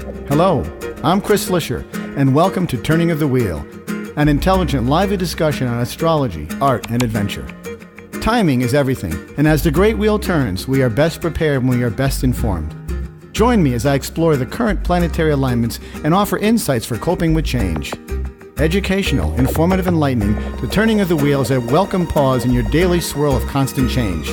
Hello, I'm Chris Flisher, and welcome to Turning of the Wheel, an intelligent, lively discussion on astrology, art, and adventure. Timing is everything, and as the great wheel turns, we are best prepared when we are best informed. Join me as I explore the current planetary alignments and offer insights for coping with change. Educational, informative, enlightening, the Turning of the Wheel is a welcome pause in your daily swirl of constant change.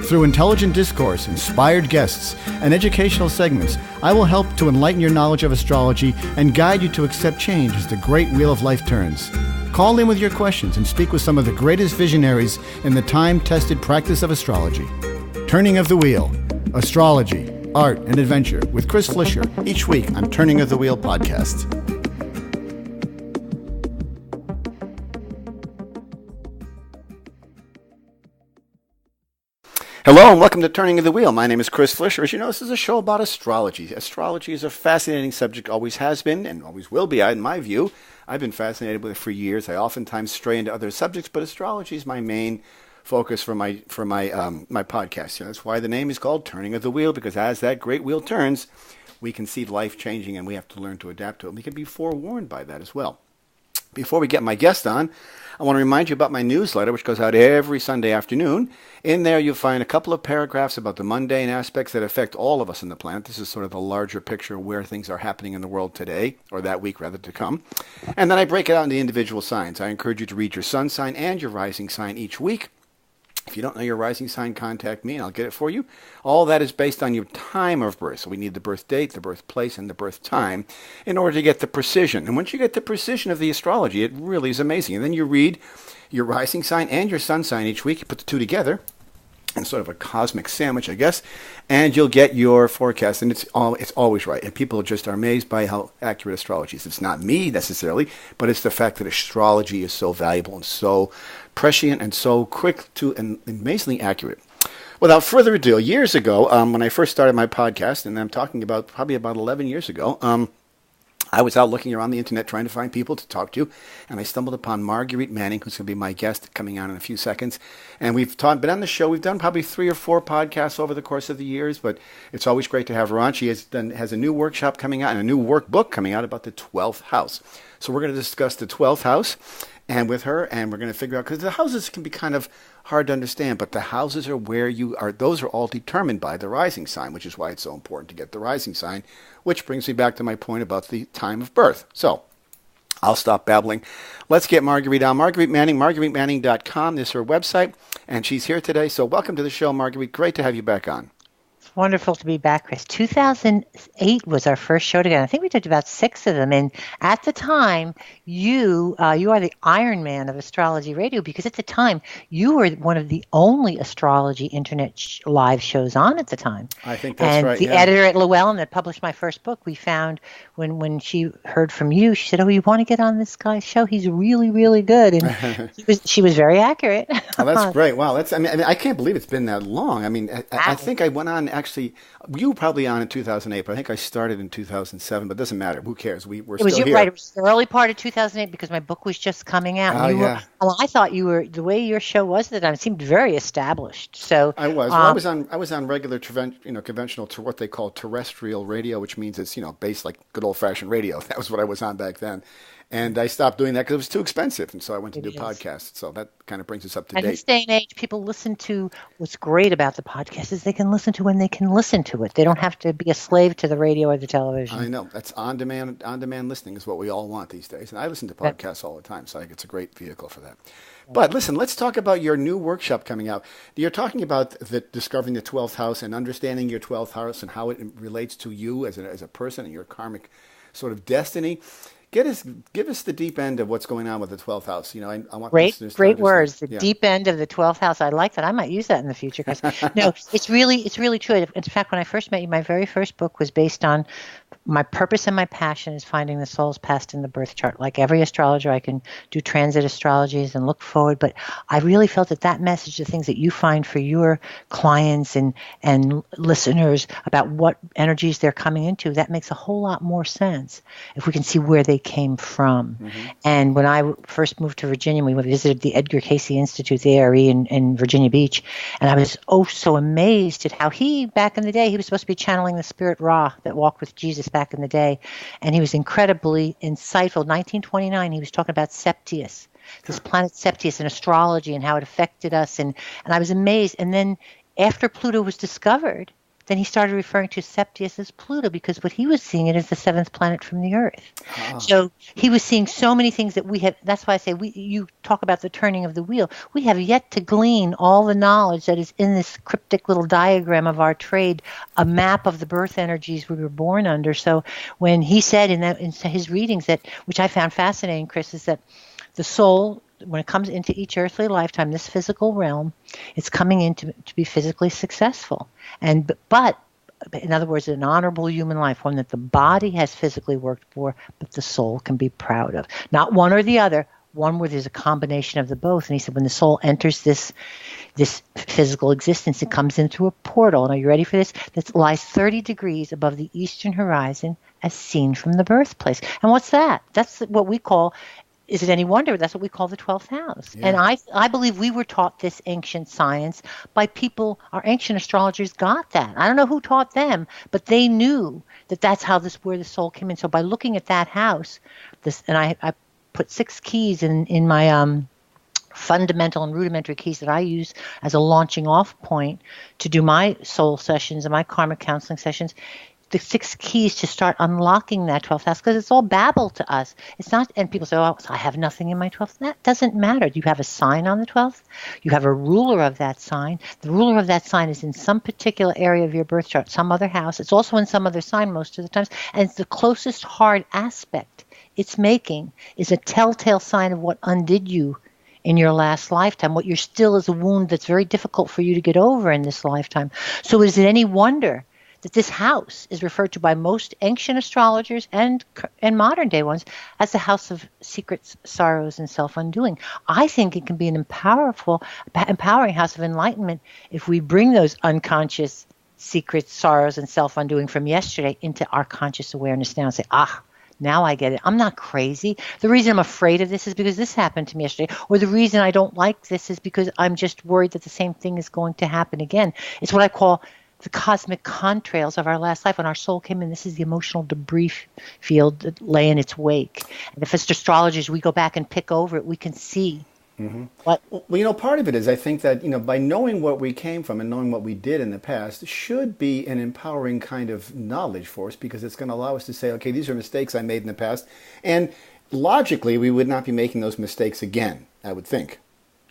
Through intelligent discourse, inspired guests, and educational segments, I will help to enlighten your knowledge of astrology and guide you to accept change as the great wheel of life turns. Call in with your questions and speak with some of the greatest visionaries in the time-tested practice of astrology. Turning of the Wheel, Astrology, Art, and Adventure with Chris Flisher, each week on Turning of the Wheel podcast. Hello and welcome to Turning of the Wheel. My name is Chris Flisher. As you know, this is a show about astrology. Astrology is a fascinating subject, always has been and always will be, in my view. I've been fascinated with it for years. I oftentimes stray into other subjects, but astrology is my main focus for my podcast. That's why the name is called Turning of the Wheel, because as that great wheel turns, we can see life changing and we have to learn to adapt to it. We can be forewarned by that as well. Before we get my guest on, I want to remind you about my newsletter, which goes out every Sunday afternoon. In there, you'll find a couple of paragraphs about the mundane aspects that affect all of us on the planet. This is sort of the larger picture of where things are happening in the world today, or that week rather, to come. And then I break it out into individual signs. I encourage you to read your sun sign and your rising sign each week. If you don't know your rising sign, contact me and I'll get it for you. All that is based on your time of birth. So we need the birth date, the birthplace, and the birth time in order to get the precision. And once you get the precision of the astrology, it really is amazing. And then you read your rising sign and your sun sign each week. You put the two together in sort of a cosmic sandwich, I guess, and you'll get your forecast. And it's always right. And people just are amazed by how accurate astrology is. It's not me necessarily, but it's the fact that astrology is so valuable and so prescient and so quick to and amazingly accurate. Without further ado, years ago, when I first started my podcast, and I'm talking about probably about 11 years ago, I was out looking around the internet trying to find people to talk to, and I stumbled upon Marguerite Manning, who's going to be my guest coming on in a few seconds. And we've been on the show. We've done probably 3 or 4 podcasts over the course of the years, but it's always great to have her on. She has a new workshop coming out and a new workbook coming out about the 12th house. So we're going to discuss the 12th house and with her, and we're going to figure out, because the houses can be kind of hard to understand, but the houses are where you are, those are all determined by the rising sign, which is why it's so important to get the rising sign, which brings me back to my point about the time of birth. So I'll stop babbling. Let's get Marguerite on. Marguerite Manning, MargueriteManning.com is her website, and she's here today. So welcome to the show, Marguerite. Great to have you back on. It's wonderful to be back, Chris. 2008 was our first show together. I think we did about 6 of them. And at the time, you are the Iron Man of astrology radio, because at the time, you were one of the only astrology internet live shows on at the time. I think that's right. And the editor at Llewellyn that published my first book, we found when she heard from you, she said, "Oh, you want to get on this guy's show? He's really, really good." And she was very accurate. Oh, that's great. Wow. I can't believe it's been that long. I mean, I think I went on, actually, you were probably on in 2008, but I think I started in 2007, but it doesn't matter. Who cares? We're still here. Right. It was the early part of 2008 because my book was just coming out. Oh, yeah. I thought you were, the way your show was at the time, it seemed very established. So I was. Well, I was on regular, conventional, to what they call terrestrial radio, which means it's, based like good old-fashioned radio. That was what I was on back then. And I stopped doing that because it was too expensive, and so I went to do podcasts. So that kind of brings us up to date. And in this day and age, people listen to, what's great about the podcast is they can listen to when they can listen to it. They don't have to be a slave to the radio or the television. I know. That's on-demand listening is what we all want these days. And I listen to podcasts all the time, so I think it's a great vehicle for that. But listen, let's talk about your new workshop coming out. You're talking about discovering the 12th house and understanding your 12th house and how it relates to you as a person and your karmic sort of destiny. Give us the deep end of what's going on with the 12th house. I want great words. The deep end of the 12th house. I like that. I might use that in the future. No, it's really true. In fact, when I first met you, my very first book was based on my purpose and my passion is finding the soul's past in the birth chart. Like every astrologer, I can do transit astrologies and look forward, but I really felt that message, the things that you find for your clients and listeners about what energies they're coming into, that makes a whole lot more sense if we can see where they came from. Mm-hmm. And when I first moved to Virginia, we visited the Edgar Cayce Institute, the ARE in Virginia Beach, and I was so amazed at how back in the day, he was supposed to be channeling the spirit Ra that walked with Jesus back in the day, and he was incredibly insightful. 1929, he was talking about Septius, this planet Septius and astrology and how it affected us, and I was amazed. And then after Pluto was discovered, then he started referring to Septius as Pluto, because what he was seeing it as the seventh planet from the Earth. Oh. So he was seeing so many things that we have. That's why I say you talk about the turning of the wheel. We have yet to glean all the knowledge that is in this cryptic little diagram of our trade, a map of the birth energies we were born under. So when he said in his readings that, which I found fascinating, Chris, is that the soul, when it comes into each earthly lifetime, this physical realm, it's coming in to be physically successful. But in other words, an honorable human life, one that the body has physically worked for, but the soul can be proud of. Not one or the other, one where there's a combination of the both. And he said when the soul enters this physical existence, it comes in through a portal. And are you ready for this? That lies 30 degrees above the eastern horizon as seen from the birthplace. And what's that? That's what we call, is it any wonder? That's what we call the 12th house. Yeah. And I believe we were taught this ancient science by people, our ancient astrologers got that. I don't know who taught them, but they knew that that's where the soul came in. So by looking at that house, and I put 6 keys in my fundamental and rudimentary keys that I use as a launching off point to do my soul sessions and my karmic counseling sessions. The 6 keys to start unlocking that 12th house, because it's all babble to us. It's not, and people say, oh, I have nothing in my 12th. That doesn't matter. You have a sign on the 12th. You have a ruler of that sign. The ruler of that sign is in some particular area of your birth chart, some other house. It's also in some other sign most of the times. And it's the closest hard aspect it's making is a telltale sign of what undid you in your last lifetime. What you're still is a wound that's very difficult for you to get over in this lifetime. So is it any wonder that this house is referred to by most ancient astrologers and modern day ones as the house of secrets, sorrows, and self-undoing? I think it can be an empowering house of enlightenment if we bring those unconscious secrets, sorrows, and self-undoing from yesterday into our conscious awareness now and say, now I get it. I'm not crazy. The reason I'm afraid of this is because this happened to me yesterday. Or the reason I don't like this is because I'm just worried that the same thing is going to happen again. It's what I call the cosmic contrails of our last life. When our soul came in, this is the emotional debris field that lay in its wake. And if as astrologers we go back and pick over it, we can see what. Well, part of it is I think that, by knowing what we came from and knowing what we did in the past should be an empowering kind of knowledge for us, because it's going to allow us to say, okay, these are mistakes I made in the past. And logically, we would not be making those mistakes again, I would think.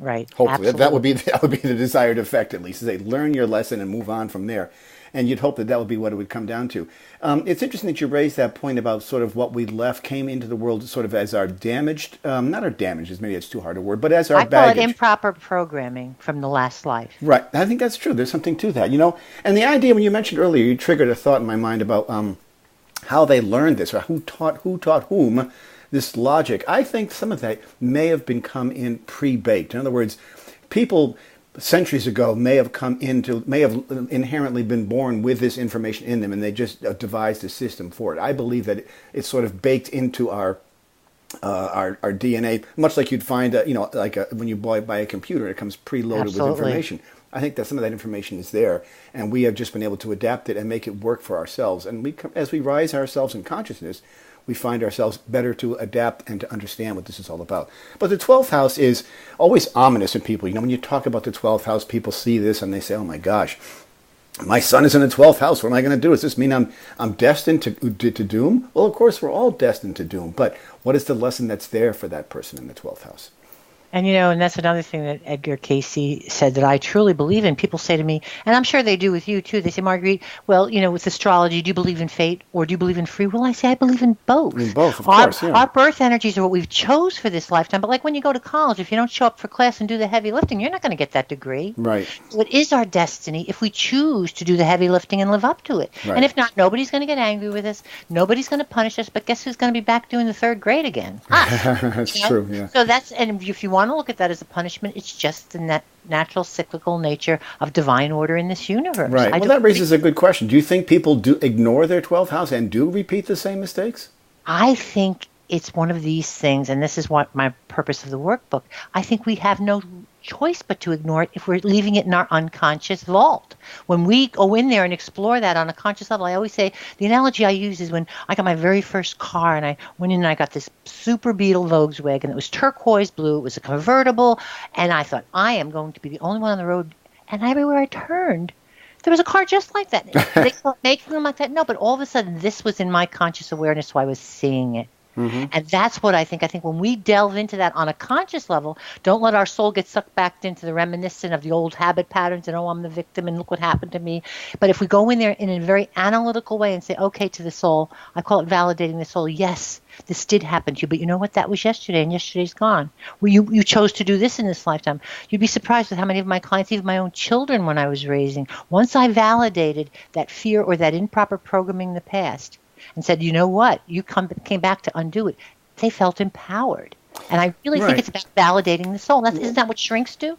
Right. Hopefully, that would be the desired effect, at least. Is learn your lesson and move on from there, and you'd hope that would be what it would come down to. It's interesting that you raised that point about sort of what we left came into the world sort of as our damaged, not our damages, maybe it's too hard a word, but as our baggage. I call it improper programming from the last life. Right. I think that's true. There's something to that, And the idea when you mentioned earlier, you triggered a thought in my mind about how they learned this, or who taught whom. This logic, I think some of that may have come in pre-baked. In other words, people centuries ago may have inherently been born with this information in them, and they just devised a system for it. I believe that it's sort of baked into our DNA, much like you'd find, when you buy a computer, it comes preloaded with information. I think that some of that information is there, and we have just been able to adapt it and make it work for ourselves. And as we rise ourselves in consciousness, we find ourselves better to adapt and to understand what this is all about. But the 12th house is always ominous in people. When you talk about the 12th house, people see this and they say, oh my gosh, my son is in the 12th house. What am I going to do? Does this mean I'm destined to doom? Well, of course, we're all destined to doom. But what is the lesson that's there for that person in the 12th house? And, and that's another thing that Edgar Cayce said that I truly believe in. People say to me, and I'm sure they do with you too, they say, Marguerite, well, with astrology, do you believe in fate or do you believe in free will? I say, I believe in both. In both, of course, yeah. Our birth energies are what we've chose for this lifetime. But like when you go to college, if you don't show up for class and do the heavy lifting, you're not going to get that degree. Right. So it is our destiny if we choose to do the heavy lifting and live up to it. Right. And if not, nobody's going to get angry with us. Nobody's going to punish us. But guess who's going to be back doing the 3rd grade again? That's true, yeah. So and if you want to look at that as a punishment, it's just the natural cyclical nature of divine order in this universe. Right. Well, that raises a good question. Do you think people do ignore their 12th house and do repeat the same mistakes? I think it's one of these things, and this is what my purpose of the workbook. I think we have no choice but to ignore it if we're leaving it in our unconscious vault. When we go in there and explore that on a conscious level, I always say the analogy I use is when I got my very first car and I went in and I got this Super Beetle Volkswagen. It was turquoise blue. It was a convertible. And I thought, I am going to be the only one on the road. And everywhere I turned, there was a car just like that. They weren't making them like that. No, but all of a sudden, this was in my conscious awareness, so I was seeing it. Mm-hmm. And that's what I think. I think when we delve into that on a conscious level, don't let our soul get sucked back into the reminiscent of the old habit patterns and, oh, I'm the victim and look what happened to me. But if we go in there in a very analytical way and say, okay, to the soul, I call it validating the soul. Yes, this did happen to you, but you know what? That was yesterday, and yesterday's gone. Well, you chose to do this in this lifetime. You'd be surprised with how many of my clients, even my own children when I was raising, once I validated that fear or that improper programming in the past, and said, you know what, you came back to undo it, they felt empowered. And I really think it's about validating the soul. Isn't that what shrinks do?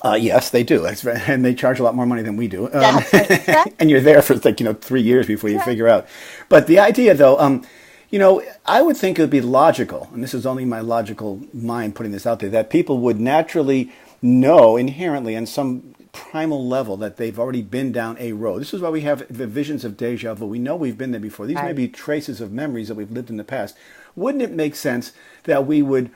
Yes, they do. And they charge a lot more money than we do. Exactly. And you're there for 3 years before you figure out. But the idea, though, I would think it would be logical, and this is only my logical mind putting this out there, that people would naturally know inherently on some primal level that they've already been down a road. This is why we have the visions of deja vu. We know we've been there before. These may be traces of memories that we've lived in the past. Wouldn't it make sense that we would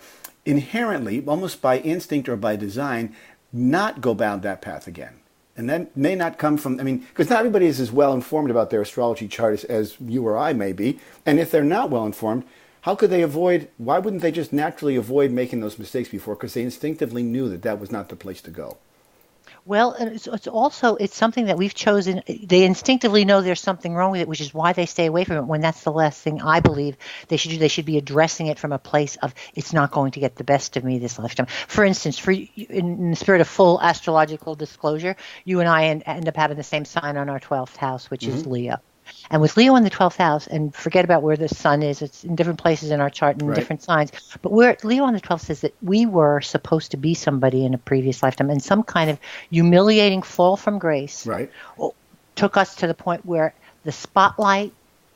inherently, almost by instinct or by design, not go down that path again? And that may not come from, because not everybody is as well informed about their astrology chart as you or I may be. And if they're not well informed, how could they why wouldn't they just naturally avoid making those mistakes before? Because they instinctively knew that was not the place to go. Well, it's something that we've chosen. They instinctively know there's something wrong with it, which is why they stay away from it when that's the last thing I believe they should do. They should be addressing it from a place of, it's not going to get the best of me this lifetime. For instance, in the spirit of full astrological disclosure, you and I end up having the same sign on our 12th house, which is Leo. And with Leo in the 12th house, and forget about where the sun is, it's in different places in our chart and different signs. But where Leo on the 12th says that we were supposed to be somebody in a previous lifetime, and some kind of humiliating fall from grace took us to the point where the spotlight,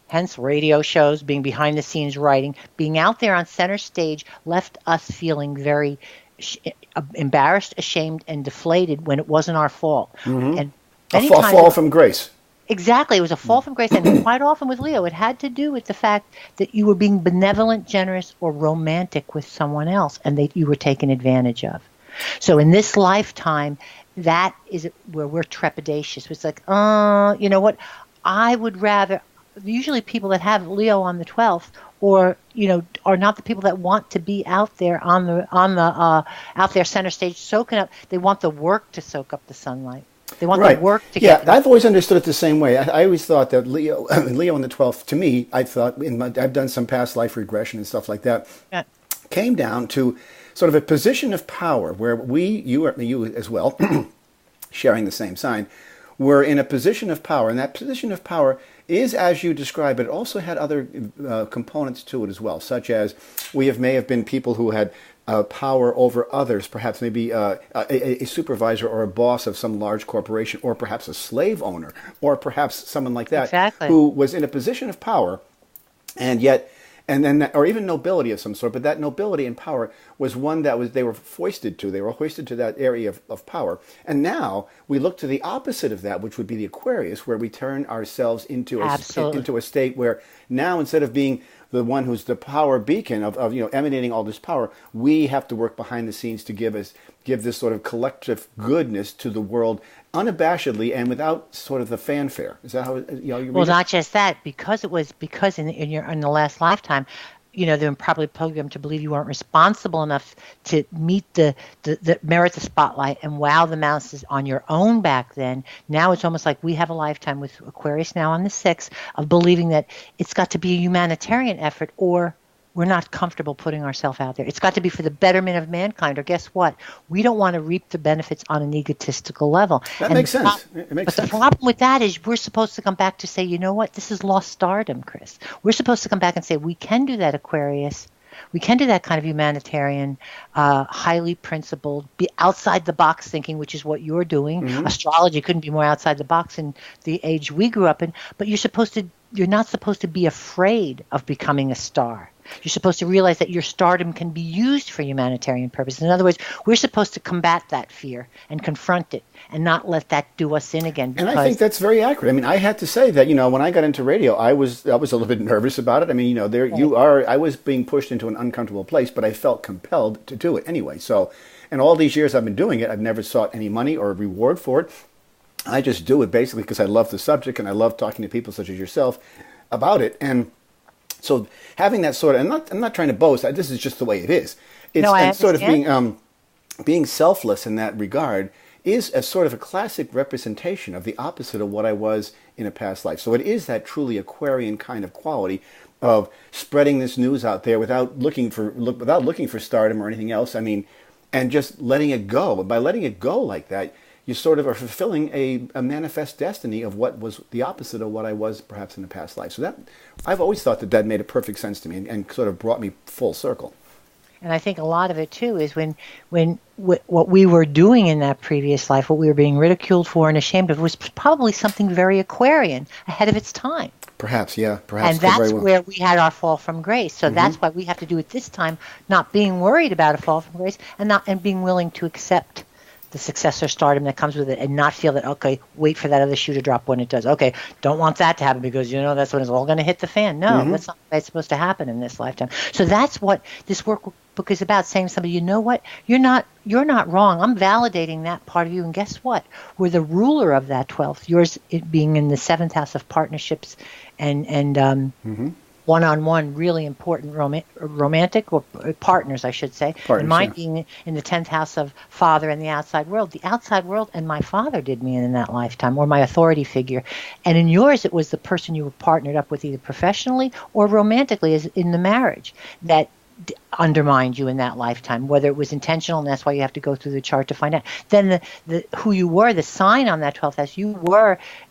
hence radio shows, being behind the scenes writing, being out there on center stage, left us feeling very embarrassed, ashamed, and deflated when it wasn't our fault. Mm-hmm. And a fall from grace. Exactly. It was a fall from grace. And quite often with Leo, it had to do with the fact that you were being benevolent, generous, or romantic with someone else, and you were taken advantage of. So in this lifetime, that is where we're trepidatious. It's like, you know what? I would rather, usually people that have Leo on the 12th or, are not the people that want to be out there out there center stage soaking up. They want the work to soak up the sunlight. They want the work to get. Yeah, I've always understood it the same way. I always thought that Leo in the 12th, to me, I thought, I've done some past life regression and stuff like that, came down to sort of a position of power where you as well, sharing the same sign, were in a position of power. And that position of power is, as you describe it, also had other components to it as well, such as may have been people who had power over others, perhaps maybe a supervisor or a boss of some large corporation, or perhaps a slave owner, or perhaps someone like that, who was in a position of power, or even nobility of some sort. But that nobility and power was one that they were hoisted to. They were hoisted to that area of power. And now we look to the opposite of that, which would be the Aquarius, where we turn ourselves into a state where now, instead of being the one who's the power beacon of emanating all this power, we have to work behind the scenes to give this sort of collective goodness to the world unabashedly and without sort of the fanfare. Is that how you read Well, it? Not just that, because in the last lifetime, they were probably programmed to believe you weren't responsible enough to meet the merit the spotlight and wow the masses on your own back then. Now it's almost like we have a lifetime with Aquarius now on the 6th of believing that it's got to be a humanitarian effort, or we're not comfortable putting ourselves out there. It's got to be for the betterment of mankind, or guess what? We don't want to reap the benefits on an egotistical level. That makes sense. It makes sense. The problem with that is we're supposed to come back to say, you know what? This is lost stardom, Chris. We're supposed to come back and say, we can do that, Aquarius. We can do that kind of humanitarian, highly principled, be outside the box thinking, which is what you're doing. Mm-hmm. Astrology couldn't be more outside the box in the age we grew up in. But you're supposed to you're not supposed to be afraid of becoming a star. You're supposed to realize that your stardom can be used for humanitarian purposes. In other words, we're supposed to combat that fear and confront it and not let that do us in again. And I think that's very accurate. I mean, I had to say that, when I got into radio, I was a little bit nervous about it. I mean, I was being pushed into an uncomfortable place, but I felt compelled to do it anyway. So, and all these years I've been doing it, I've never sought any money or reward for it. I just do it basically because I love the subject and I love talking to people such as yourself about it. And so having that sort of, I'm not trying to boast. This is just the way it is. It's sort of being selfless in that regard is a sort of a classic representation of the opposite of what I was in a past life. So it is that truly Aquarian kind of quality of spreading this news out there without looking for stardom or anything else. I mean, and just letting it go. And by letting it go like that, you sort of are fulfilling a manifest destiny of what was the opposite of what I was perhaps in a past life. So that I've always thought that made a perfect sense to me and sort of brought me full circle. And I think a lot of it too is when what we were doing in that previous life, what we were being ridiculed for and ashamed of, was probably something very Aquarian, ahead of its time. Perhaps, yeah, perhaps. And that's where we had our fall from grace. So that's why we have to do it this time, not being worried about a fall from grace and being willing to accept the success or stardom that comes with it, and not feel that, okay, wait for that other shoe to drop when it does. Okay, don't want that to happen because that's when it's all going to hit the fan. No, that's not the way it's supposed to happen in this lifetime. So that's what this workbook is about, saying to somebody, you know what, you're not wrong. I'm validating that part of you, and guess what? We're the ruler of that 12th. Yours, it being in the 7th house of partnerships and one-on-one, really important romantic or partners, I should say. And mine being in the 10th house of father and the outside world. The outside world and my father did me in that lifetime, or my authority figure. And in yours, it was the person you were partnered up with either professionally or romantically, as in the marriage, that undermined you in that lifetime, whether it was intentional, and that's why you have to go through the chart to find out. Then the who you were, the sign on that 12th house,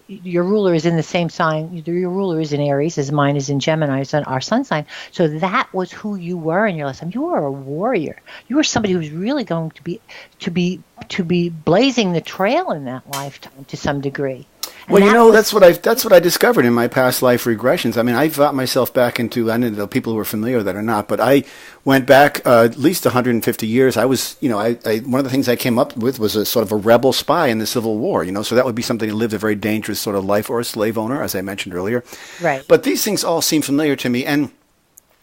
your ruler is in the same sign. Your ruler is in Aries, as mine is in Gemini, it's our sun sign. So that was who you were in your lifetime. You were a warrior. You were somebody who was really going to be blazing the trail in that lifetime to some degree. Well, that's what I discovered in my past life regressions. I mean, I got myself back into, I don't know people who are familiar with that or not, but I went back at least 150 years. I was, one of the things I came up with was a sort of a rebel spy in the Civil War, so that would be somebody who lived a very dangerous sort of life, or a slave owner, as I mentioned earlier. Right. But these things all seem familiar to me, and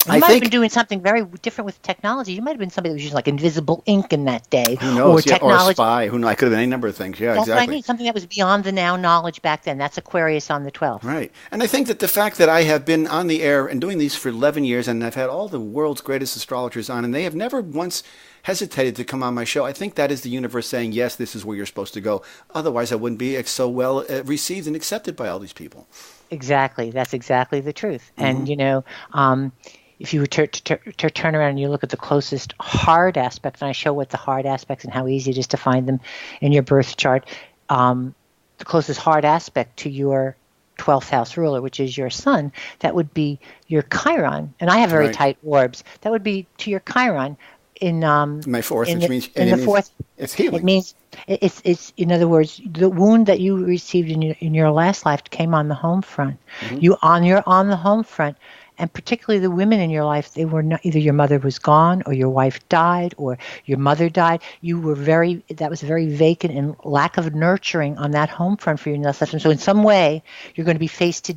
you might have been doing something very different with technology. You might have been somebody that was using like invisible ink in that day. Who knows? Or technology. Or a spy. Who knows? I could have been any number of things. Yeah, that's exactly. What I mean. Something that was beyond the now knowledge back then. That's Aquarius on the 12th. Right. And I think that the fact that I have been on the air and doing these for 11 years, and I've had all the world's greatest astrologers on, and they have never once hesitated to come on my show, I think that is the universe saying, yes, this is where you're supposed to go. Otherwise, I wouldn't be so well received and accepted by all these people. Exactly. That's exactly the truth. And, if you were to turn around and you look at the closest hard aspects, and I show what the hard aspects and how easy it is to find them in your birth chart, the closest hard aspect to your 12th house ruler, which is your sun, that would be your Chiron. And I have very tight orbs. That would be to your Chiron in my fourth, which means in the fourth. It's healing. It means it's in other words, the wound that you received in your last life came on the home front. You on the home front. And particularly the women in your life, they were not, either your mother was gone or your wife died or your mother died. That was very vacant and lack of nurturing on that home front for you in that lifetime. So in some way, you're going to be faced to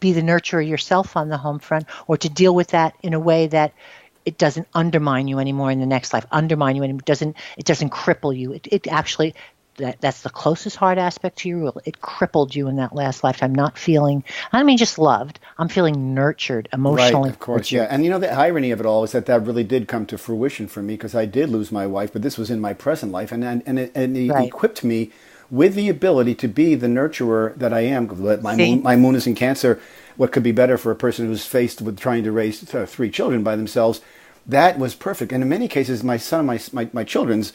be the nurturer yourself on the home front, or to deal with that in a way that it doesn't undermine you anymore in the next life. Undermine you, and it doesn't cripple you. It actually. That's the closest hard aspect to your rule. It crippled you in that last lifetime, not feeling, I don't mean just loved, I'm feeling nurtured emotionally. Right, of course, yeah. And the irony of it all is that really did come to fruition for me, because I did lose my wife, but this was in my present life, and it equipped me with the ability to be the nurturer that I am. My moon is in Cancer. What could be better for a person who's faced with trying to raise 3 children by themselves? That was perfect. And in many cases, my son and my children's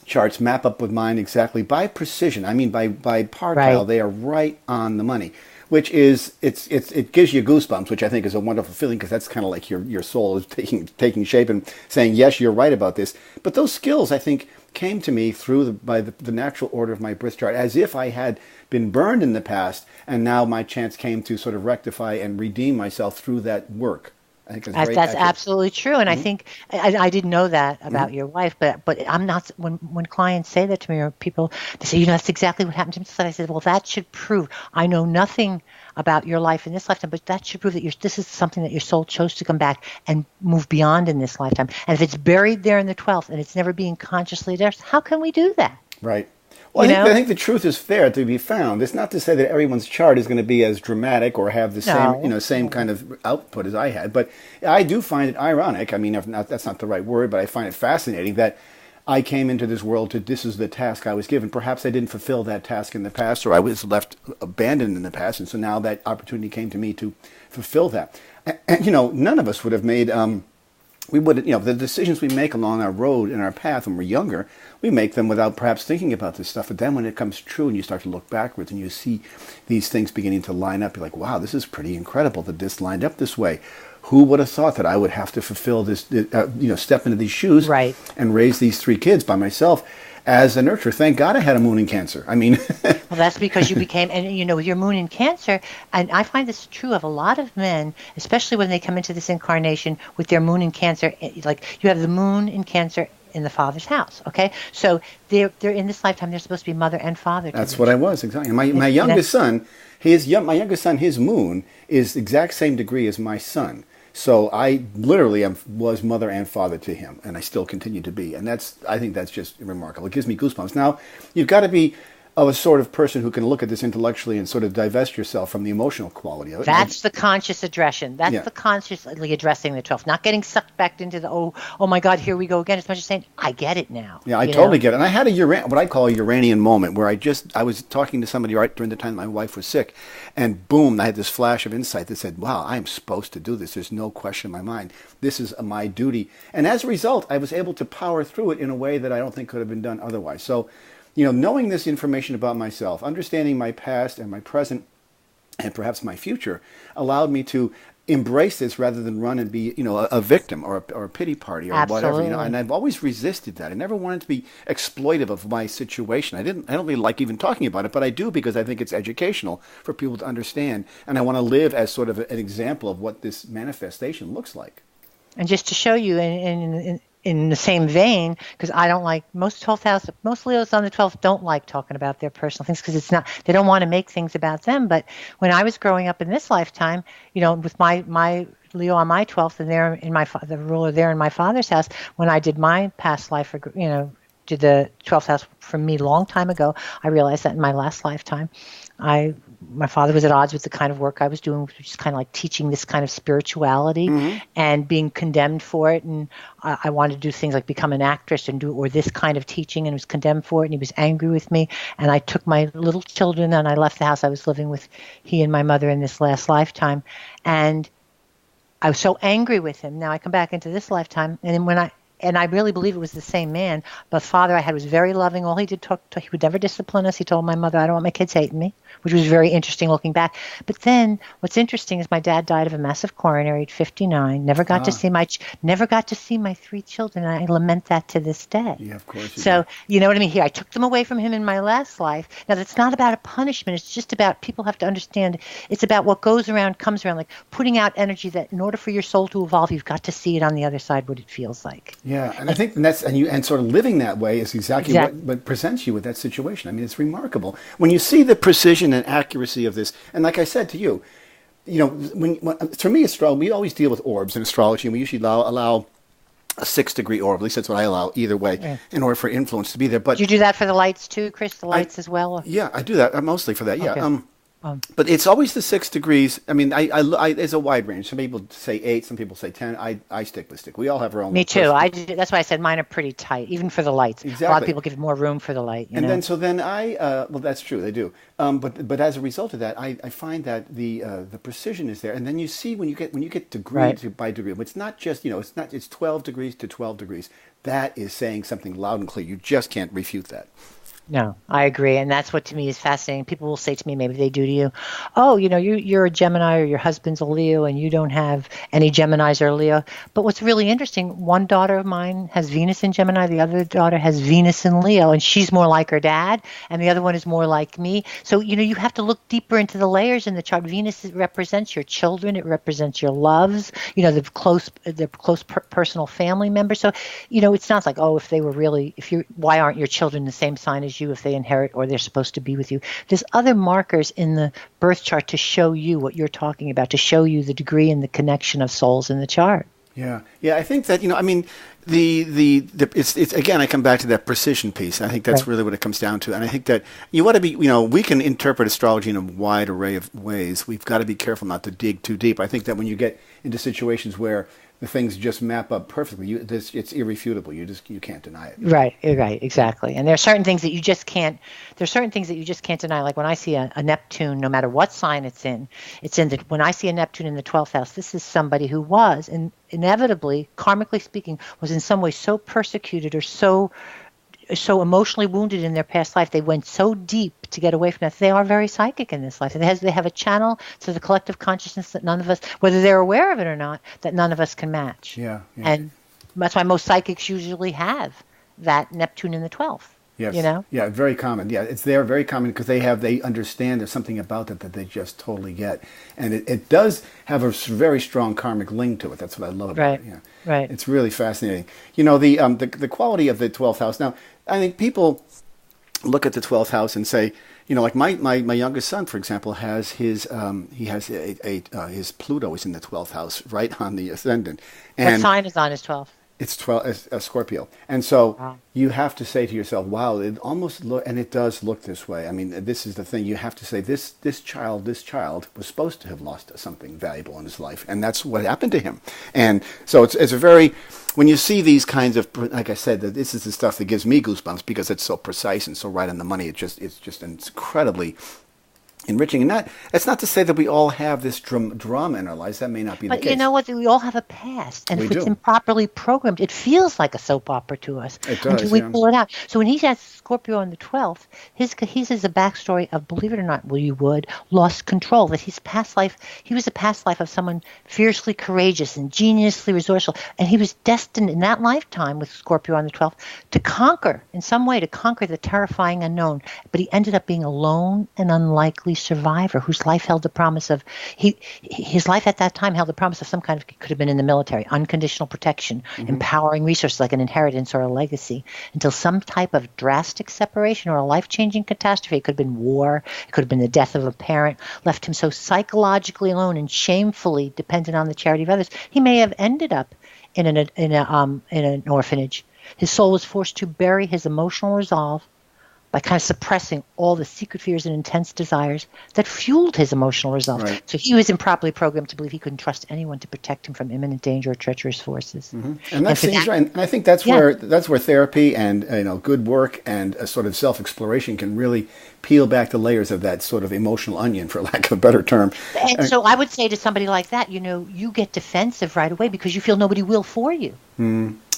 charts map up with mine exactly by precision. I mean, by partile, they are right on the money. Which is it gives you goosebumps, which I think is a wonderful feeling, because that's kind of like your soul is taking shape and saying, yes, you're right about this. But those skills, I think, came to me by the natural order of my birth chart, as if I had been burned in the past, and now my chance came to sort of rectify and redeem myself through that work. I think that's absolutely true, and I think I didn't know that about your wife, but I'm not. When clients say that to me, or people, they say, that's exactly what happened to me. So I said, well, that should prove I know nothing about your life in this lifetime, but that should prove that this is something that your soul chose to come back and move beyond in this lifetime. And if it's buried there in the 12th and it's never being consciously addressed, how can we do that? Right. Well, I think the truth is fair to be found. It's not to say that everyone's chart is going to be as dramatic or have the same kind of output as I had, but I do find it ironic. I mean, that's not the right word, but I find it fascinating that I came into this world this is the task I was given. Perhaps I didn't fulfill that task in the past, or I was left abandoned in the past, and so now that opportunity came to me to fulfill that. And none of us would have made. We would, the decisions we make along our road and our path when we're younger, we make them without perhaps thinking about this stuff. But then when it comes true and you start to look backwards and you see these things beginning to line up, you're like, wow, this is pretty incredible that this lined up this way. Who would have thought that I would have to fulfill this, step into these shoes and raise these 3 kids by myself as a nurturer? Thank God I had a moon in Cancer. I mean... Well, that's because you became, and with your moon in Cancer, and I find this true of a lot of men, especially when they come into this incarnation with their moon in Cancer. Like, you have the moon in Cancer in the father's house, okay? So they're in this lifetime, they're supposed to be mother and father. That's what I was, exactly. My youngest son, his moon is the exact same degree as my son. So I literally was mother and father to him, and I still continue to be. And I think that's just remarkable. It gives me goosebumps. Now, you've got to be of a sort of person who can look at this intellectually and sort of divest yourself from the emotional quality of it. That's the conscious addression. That's the consciously addressing the 12th, not getting sucked back into the, oh my God, here we go again. It's much as saying, I get it now. Yeah, I totally get it. And I had what I call a Uranian moment where I was talking to somebody right during the time my wife was sick, and boom, I had this flash of insight that said, wow, I'm supposed to do this. There's no question in my mind. This is my duty. And as a result, I was able to power through it in a way that I don't think could have been done otherwise. So, knowing this information about myself, understanding my past and my present and perhaps my future allowed me to embrace this rather than run and be, a victim or a pity party or whatever. And I've always resisted that. I never wanted to be exploitive of my situation. I don't really like even talking about it, but I do because I think it's educational for people to understand. And I want to live as sort of an example of what this manifestation looks like. And just to show you in the same vein, because I don't like most Leos on the 12th don't like talking about their personal things because they don't want to make things about them. But when I was growing up in this lifetime, with my Leo on my 12th and there in the ruler there in my father's house, when I did my past life, did the 12th house for me long time ago, I realized that in my last lifetime, my father was at odds with the kind of work I was doing, which is kind of like teaching this kind of spirituality and being condemned for it. And I wanted to do things like become an actress or this kind of teaching, and was condemned for it. And he was angry with me. And I took my little children and I left the house I was living with, he and my mother, in this last lifetime. And I was so angry with him. Now I come back into this lifetime, and I really believe it was the same man. But the father I had was very loving. All he did, he would never discipline us. He told my mother, I don't want my kids hating me, which was very interesting looking back. But then what's interesting is my dad died of a massive coronary at 59. Never got to see my 3 children. And I lament that to this day. Yeah, of course. So, you know what I mean? Here, I took them away from him in my last life. Now, that's not about a punishment. It's just about, people have to understand, it's about what goes around comes around, like putting out energy that in order for your soul to evolve, you've got to see it on the other side, what it feels like. Yeah, and I think and sort of living that way is exactly what presents you with that situation. I mean, it's remarkable when you see the precision and accuracy of this. And like I said to you, when for me, we always deal with orbs in astrology, and we usually allow a 6-degree orb. At least that's what I allow either way, in order for influence to be there. But do you do that for the lights too, Chris? The lights as well? Or? Yeah, I do that mostly for that. Yeah. Okay. But it's always the 6 degrees. I mean, I there's a wide range. Some people say 8, some people say 10. I stick with 6. We all have our own. Me too. That's why I said mine are pretty tight, even for the lights. Exactly. A lot of people give more room for the light. Then I well, that's true. They do. But as a result of that, I find that the precision is there. And then you see when you get degree by degree, it's not just it's 12 degrees to 12 degrees. That is saying something loud and clear. You just can't refute that. No, I agree. And that's what to me is fascinating. People will say to me, maybe they do to you, oh, you're a Gemini or your husband's a Leo and you don't have any Geminis or Leo. But what's really interesting, one daughter of mine has Venus in Gemini, the other daughter has Venus in Leo, and she's more like her dad, and the other one is more like me. So, you have to look deeper into the layers in the chart. Venus represents your children, it represents your loves, the close personal family members. So, it's not like, oh, why aren't your children the same sign as you if they inherit or they're supposed to be with you? There's other markers in the birth chart to show you what you're talking about, to show you the degree and the connection of souls in the chart. Yeah. I think that it's again, I come back to that precision piece. I think that's really what it comes down to, and I think that you want to be, we can interpret astrology in a wide array of ways. We've got to be careful not to dig too deep. I think that when you get into situations where the things just map up perfectly, it's irrefutable. You can't deny it. Right, exactly. And there are certain things that you just can't. Deny. Like when I see a Neptune, no matter what sign it's in when I see a Neptune in the 12th house, this is somebody who was, inevitably, karmically speaking, was in some way so persecuted or so emotionally wounded in their past life. They went so deep to get away from that. They are very psychic in this life. They have a channel to the collective consciousness that none of us, whether they're aware of it or not, that none of us can match. Yeah. And that's why most psychics usually have that Neptune in the 12th. Yes. Yeah, very common. Yeah, it's there, very common, because they understand there's something about it that they just totally get. And it does have a very strong karmic link to it. That's what I love about it. Yeah. Right. It's really fascinating. The quality of the 12th house. Now, I think people look at the 12th house and say, like my youngest son, for example, has his his Pluto is in the 12th house, right on the ascendant. And what sign is on his 12th? It's Scorpio. And so you have to say to yourself, wow, it almost and it does look this way. I mean, this is the thing. You have to say this child was supposed to have lost something valuable in his life, and that's what happened to him. And so it's a very, when you see these kinds of, like I said, that this is the stuff that gives me goosebumps because it's so precise and so right on the money. It's just incredibly enriching. And that's not to say that we all have this drama in our lives. That may not be the case. But you know what? We all have a past. And if it's improperly programmed, it feels like a soap opera to us until we pull it out. So when he has Scorpio on the 12th, his is a backstory of, believe it or not, lost control. That he was a past life of someone fiercely courageous, ingeniously resourceful. And he was destined in that lifetime with Scorpio on the 12th to conquer the terrifying unknown. But he ended up being a lone and unlikely survivor whose life held the promise of his life at that time held the promise of some kind of, could have been in the military, unconditional protection, empowering resources like an inheritance or a legacy, until some type of drastic separation or a life-changing catastrophe. It could have been war, it could have been the death of a parent, left him so psychologically alone and shamefully dependent on the charity of others. He may have ended up in an orphanage. His soul was forced to bury his emotional resolve by kind of suppressing all the secret fears and intense desires that fueled his emotional resolve. Right. So he was improperly programmed to believe he couldn't trust anyone to protect him from imminent danger or treacherous forces. And that seems right. And I think that's where therapy and good work and a sort of self-exploration can really peel back the layers of that sort of emotional onion, for lack of a better term. And so I would say to somebody like that, you get defensive right away because you feel nobody will for you.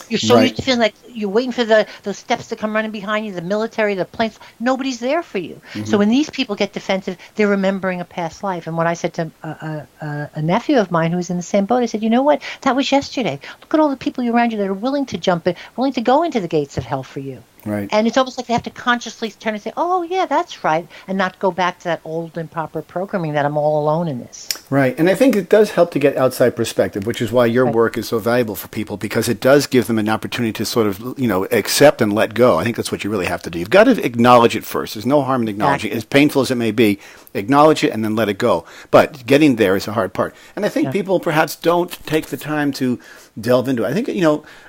You're so used to feeling like you're waiting for those steps to come running behind you, the military, the planes. Nobody's there for you. So when these people get defensive, they're remembering a past life. And what I said to a nephew of mine who was in the same boat, I said, you know what? That was yesterday. Look at all the people around you that are willing to jump in, willing to go into the gates of hell for you. Right. And it's almost like they have to consciously turn and say, oh, yeah, that's right, and not go back to that old improper programming that I'm all alone in this. Right. And I think it does help to get outside perspective, which is why your work is so valuable for people, because it does give them an opportunity to sort of, accept and let go. I think that's what you really have to do. You've got to acknowledge it first. There's no harm in acknowledging it. As painful as it may be, acknowledge it and then let it go. But getting there is a hard part. And I think people perhaps don't take the time to delve into it. I think,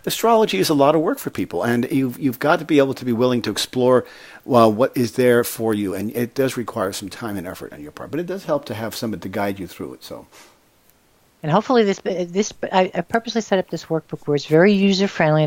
astrology is a lot of work for people, and you've got to be able to be willing to explore what is there for you, and it does require some time and effort on your part, but it does help to have someone to guide you through it. So, and hopefully I purposely set up this workbook where it's very user friendly. I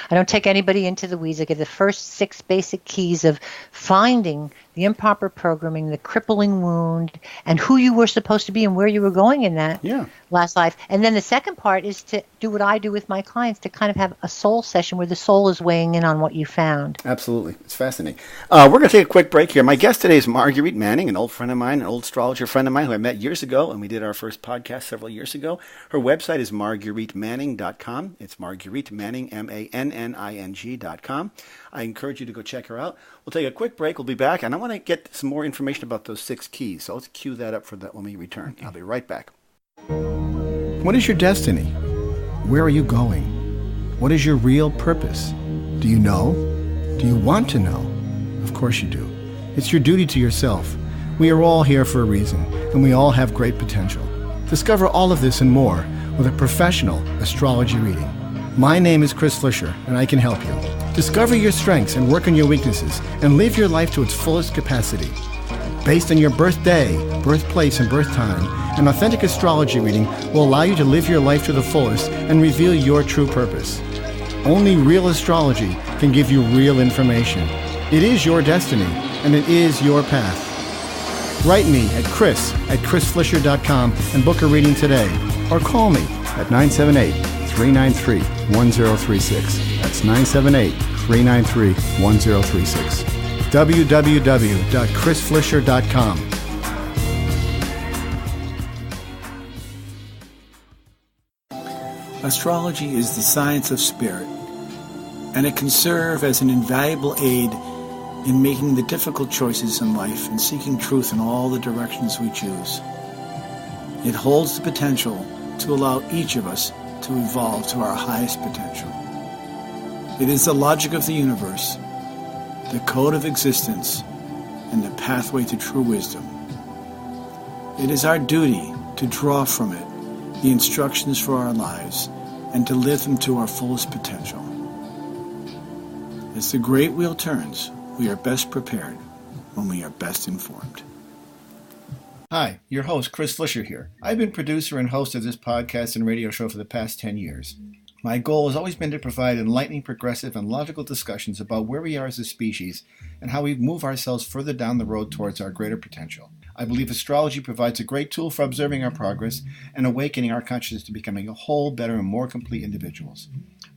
don't take anybody into the weeds. I give the first 6 basic keys of finding the improper programming, the crippling wound, and who you were supposed to be and where you were going in that last life. And then the second part is to do what I do with my clients, to kind of have a soul session where the soul is weighing in on what you found. Absolutely. It's fascinating. We're going to take a quick break here. My guest today is Marguerite Manning, an old friend of mine, an old astrologer friend of mine who I met years ago, and we did our first podcast several years ago. Her website is margueritemanning.com. It's Marguerite Manning, MANNING.com. I encourage you to go check her out. We'll take a quick break. We'll be back, and I want to get some more information about those 6 keys. So let's cue that up for that when we return. I'll be right back. What is your destiny? Where are you going? What is your real purpose? Do you know? Do you want to know? Of course you do. It's your duty to yourself. We are all here for a reason, and we all have great potential. Discover all of this and more with a professional astrology reading. My name is Chris Flisher, and I can help you. Discover your strengths and work on your weaknesses, and live your life to its fullest capacity. Based on your birthday, birthplace, and birth time, an authentic astrology reading will allow you to live your life to the fullest and reveal your true purpose. Only real astrology can give you real information. It is your destiny, and it is your path. Write me at chris@chrisflisher.com and book a reading today, or call me at 978-393-1036. That's 978-393-1036. www.chrisflisher.com. Astrology is the science of spirit, and it can serve as an invaluable aid in making the difficult choices in life and seeking truth in all the directions we choose. It holds the potential to allow each of us to evolve to our highest potential. It is the logic of the universe, the code of existence, and the pathway to true wisdom. It is our duty to draw from it the instructions for our lives and to live them to our fullest potential. As the great wheel turns, we are best prepared when we are best informed. Hi, your host, Chris Flisher here. I've been producer and host of this podcast and radio show for the past 10 years. My goal has always been to provide enlightening, progressive, and logical discussions about where we are as a species and how we move ourselves further down the road towards our greater potential. I believe astrology provides a great tool for observing our progress and awakening our consciousness to becoming a whole, better, and more complete individuals.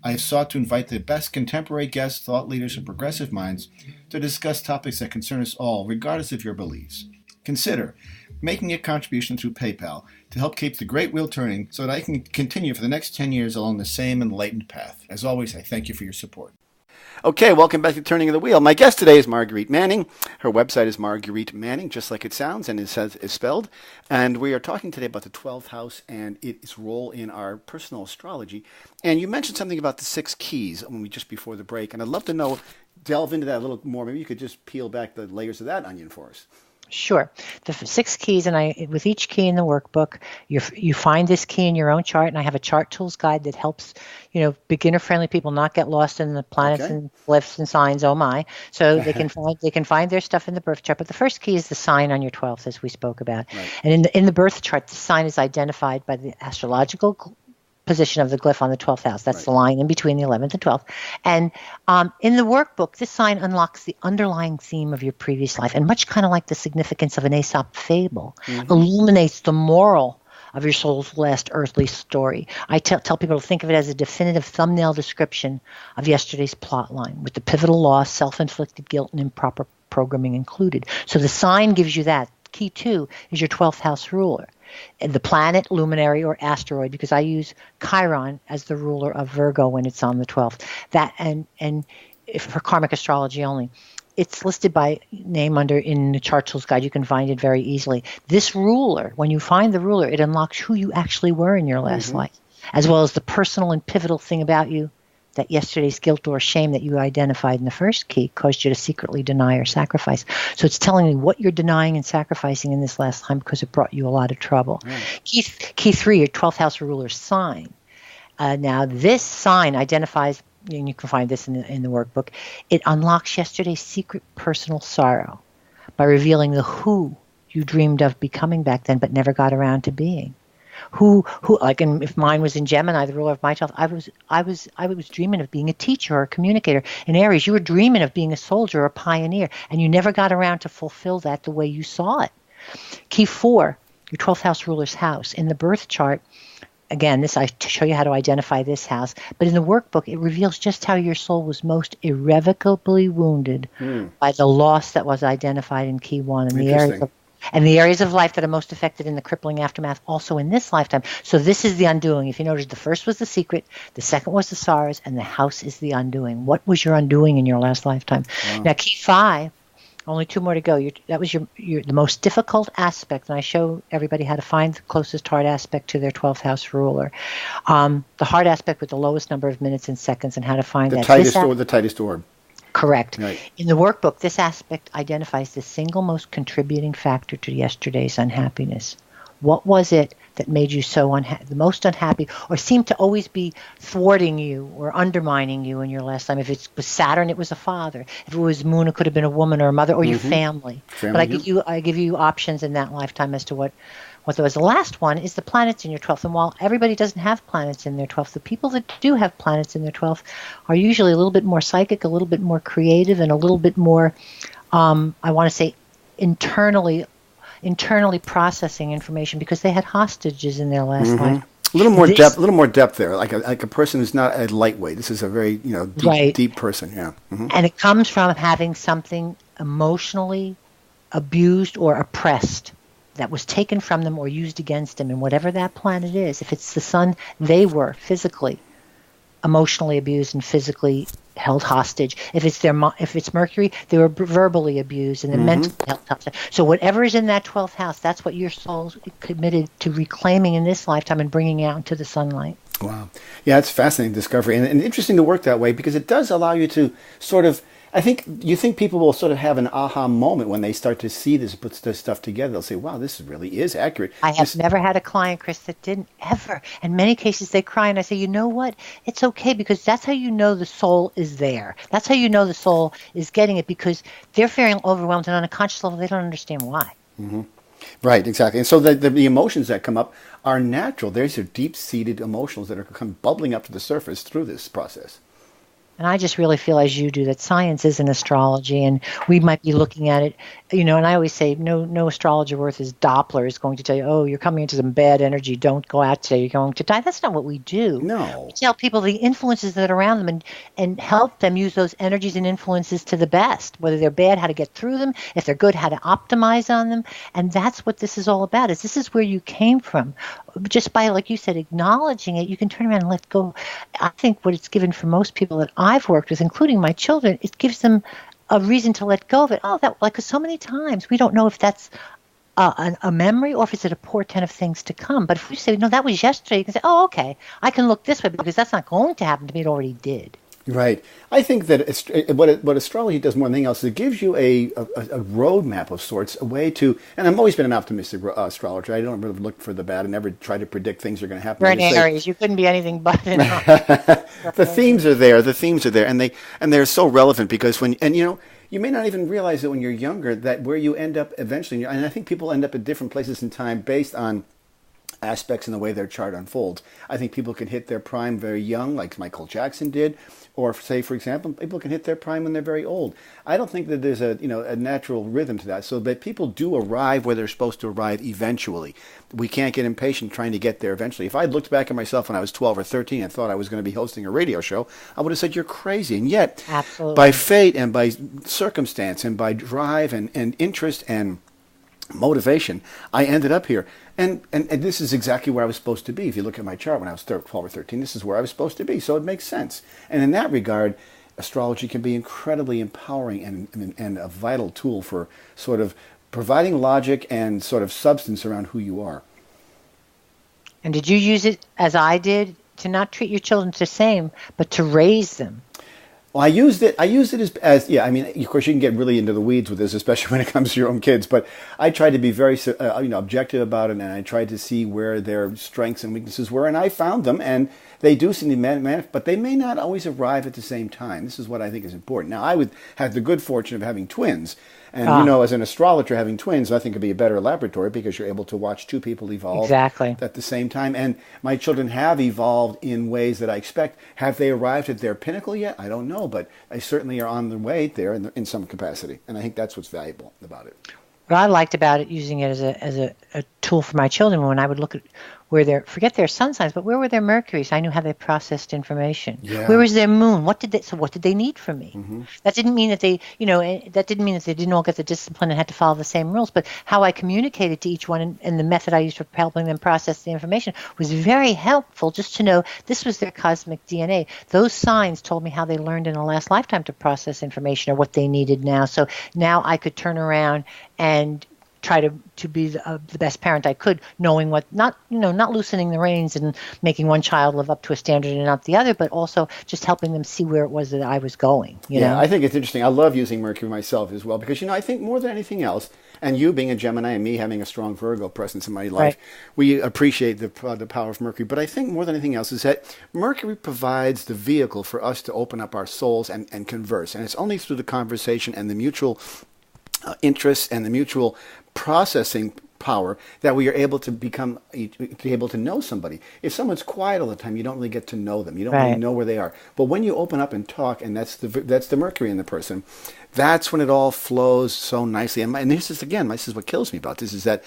I have sought to invite the best contemporary guests, thought leaders, and progressive minds to discuss topics that concern us all, regardless of your beliefs. Consider making a contribution through PayPal to help keep the great wheel turning so that I can continue for the next 10 years along the same enlightened path. As always, I thank you for your support. Okay, welcome back to Turning of the Wheel. My guest today is Marguerite Manning. Her website is Marguerite Manning, just like it sounds and is spelled. And we are talking today about the 12th house and its role in our personal astrology. And you mentioned something about the 6 keys just before the break. And I'd love to delve into that a little more. Maybe you could just peel back the layers of that onion for us. Sure. The 6 keys, and with each key in the workbook, you find this key in your own chart, and I have a chart tools guide that helps, beginner-friendly people not get lost in the planets and glyphs and signs. Oh my! So they can find their stuff in the birth chart. But the first key is the sign on your 12th, as we spoke about. Right. And in the birth chart, the sign is identified by the astrological position of the glyph on the 12th house. That's the line in between the 11th and 12th. And in the workbook, this sign unlocks the underlying theme of your previous life, and much kind of like the significance of an Aesop fable, illuminates the moral of your soul's last earthly story. I tell people to think of it as a definitive thumbnail description of yesterday's plot line, with the pivotal loss, self-inflicted guilt, and improper programming included. So the sign gives you that. Key 2 is your 12th house ruler. The planet, luminary, or asteroid, because I use Chiron as the ruler of Virgo when it's on the 12th. That and if for karmic astrology only, it's listed by name in the chart tools guide. You can find it very easily. This ruler, when you find the ruler, it unlocks who you actually were in your last life, as well as the personal and pivotal thing about you that yesterday's guilt or shame that you identified in the first key caused you to secretly deny or sacrifice. So it's telling me what you're denying and sacrificing in this last time because it brought you a lot of trouble. Right. Key 3, your 12th house ruler sign. Now this sign identifies, and you can find this in the workbook, it unlocks yesterday's secret personal sorrow by revealing the who you dreamed of becoming back then but never got around to being. Who like, and if mine was in Gemini, the ruler of my 12th, I was dreaming of being a teacher or a communicator. In Aries, you were dreaming of being a soldier or a pioneer, and you never got around to fulfill that the way you saw it. Key 4, your 12th house ruler's house. In the birth chart, again, this I to show you how to identify this house, but in the workbook, it reveals just how your soul was most irrevocably wounded by the loss that was identified in Key 1 and the areas of life that are most affected in the crippling aftermath also in this lifetime. So this is the undoing. If you notice, the first was the secret, the second was the sorrows, and the house is the undoing. What was your undoing in your last lifetime? Wow. Now, Key 5, only 2 more to go. That was your the most difficult aspect, and I show everybody how to find the closest hard aspect to their 12th house ruler. The hard aspect with the lowest number of minutes and seconds, and how to find the tightest orb. Correct. Right. In the workbook, this aspect identifies the single most contributing factor to yesterday's unhappiness. What was it that made you so the most unhappy, or seemed to always be thwarting you or undermining you in your last time? If it was Saturn, it was a father. If it was Moon, it could have been a woman or a mother or your family. But I give you options in that lifetime as to what there was. The last one is the planets in your 12th. And while everybody doesn't have planets in their 12th, the people that do have planets in their 12th are usually a little bit more psychic, a little bit more creative, and a little bit more, I want to say, internally processing information, because they had hostages in their last life. A little more depth there. Like a person who's not a lightweight. This is a very deep person. Yeah. And it comes from having something emotionally abused or oppressed that was taken from them or used against them, and whatever that planet is. If it's the sun, they were physically, emotionally abused and physically held hostage. If it's Mercury, they were verbally abused and then mentally held hostage. So whatever is in that 12th house, that's what your soul's committed to reclaiming in this lifetime and bringing out into the sunlight. Wow. Yeah, it's fascinating discovery and interesting to work that way, because it does allow you to sort of, you think people will sort of have an aha moment when they start to see this, put this stuff together. They'll say, wow, this really is accurate. I have never had a client, Chris, that didn't ever. In many cases, they cry, and I say, you know what? It's okay, because that's how you know the soul is there. That's how you know the soul is getting it, because they're feeling overwhelmed, and on a conscious level, they don't understand why. Right, exactly. And so the emotions that come up are natural. These are deep-seated emotions that are bubbling up to the surface through this process. And I just really feel, as you do, that science is an astrology, and we might be looking at it, and I always say no astrologer worth his Doppler is going to tell you, oh, you're coming into some bad energy, don't go out today, you're going to die. That's not what we do. No. We tell people the influences that are around them and help them use those energies and influences to the best, whether they're bad, how to get through them, if they're good, how to optimize on them. And that's what this is all about, is this is where you came from. Just by, like you said, acknowledging it, you can turn around and let go. I think what it's given for most people that I've worked with, including my children, it gives them a reason to let go of it. Because so many times we don't know if that's a memory or if it's a portent of things to come. But if we say, no, that was yesterday, you can say, oh, okay, I can look this way because that's not going to happen to me. It already did. Right. I think that what astrology does more than anything else is it gives you a roadmap of sorts, a way to, and I've always been an optimistic astrologer. I don't really look for the bad and never try to predict things are going to happen. You're in Aries. You couldn't be anything but. The themes are there. And they're so relevant because you may not even realize it when you're younger that where you end up eventually, and I think people end up at different places in time based on aspects in the way their chart unfolds. I think people can hit their prime very young, like Michael Jackson did, or say, for example, people can hit their prime when they're very old. I don't think that there's a natural rhythm to that, so that people do arrive where they're supposed to arrive eventually. We can't get impatient trying to get there eventually. If I looked back at myself when I was 12 or 13 and thought I was going to be hosting a radio show, I would have said, you're crazy. And yet, absolutely, by fate and by circumstance and by drive and interest and motivation, I ended up here. And this is exactly where I was supposed to be. If you look at my chart when I was 12 or 13, this is where I was supposed to be. So it makes sense. And in that regard, astrology can be incredibly empowering and a vital tool for sort of providing logic and sort of substance around who you are. And did you use it, as I did, to not treat your children the same, but to raise them? Well, I used it as yeah. I mean, of course, you can get really into the weeds with this, especially when it comes to your own kids. But I tried to be very, objective about it, and I tried to see where their strengths and weaknesses were, and I found them, and they do seem to manifest, but they may not always arrive at the same time. This is what I think is important. Now, I would have the good fortune of having twins, And as an astrologer, having twins, I think could be a better laboratory because you're able to watch two people evolve at the same time. And my children have evolved in ways that I expect. Have they arrived at their pinnacle yet? I don't know, but they certainly are on their way there in some capacity. And I think that's what's valuable about it. What I liked about it, using it as a tool for my children, when I would look at where forget their sun signs, but where were their Mercuries? I knew how they processed information. Yeah. Where was their moon? What did they need from me? Mm-hmm. That didn't mean that they didn't all get the discipline and had to follow the same rules, but how I communicated to each one and the method I used for helping them process the information was very helpful, just to know this was their cosmic DNA. Those signs told me how they learned in a last lifetime to process information or what they needed now. So now I could turn around and try to be the best parent I could, knowing what, not loosening the reins and making one child live up to a standard and not the other, but also just helping them see where it was that I was going. You know? I think it's interesting. I love using Mercury myself as well because, I think more than anything else, and you being a Gemini and me having a strong Virgo presence in my life, we appreciate the power of Mercury. But I think more than anything else is that Mercury provides the vehicle for us to open up our souls and converse. And it's only through the conversation and the mutual interests and the mutual processing power that we are able to know somebody. If someone's quiet all the time, you don't really get to know them. You don't really know where they are. But when you open up and talk, and that's the Mercury in the person, that's when it all flows so nicely. And this is what kills me about this, is that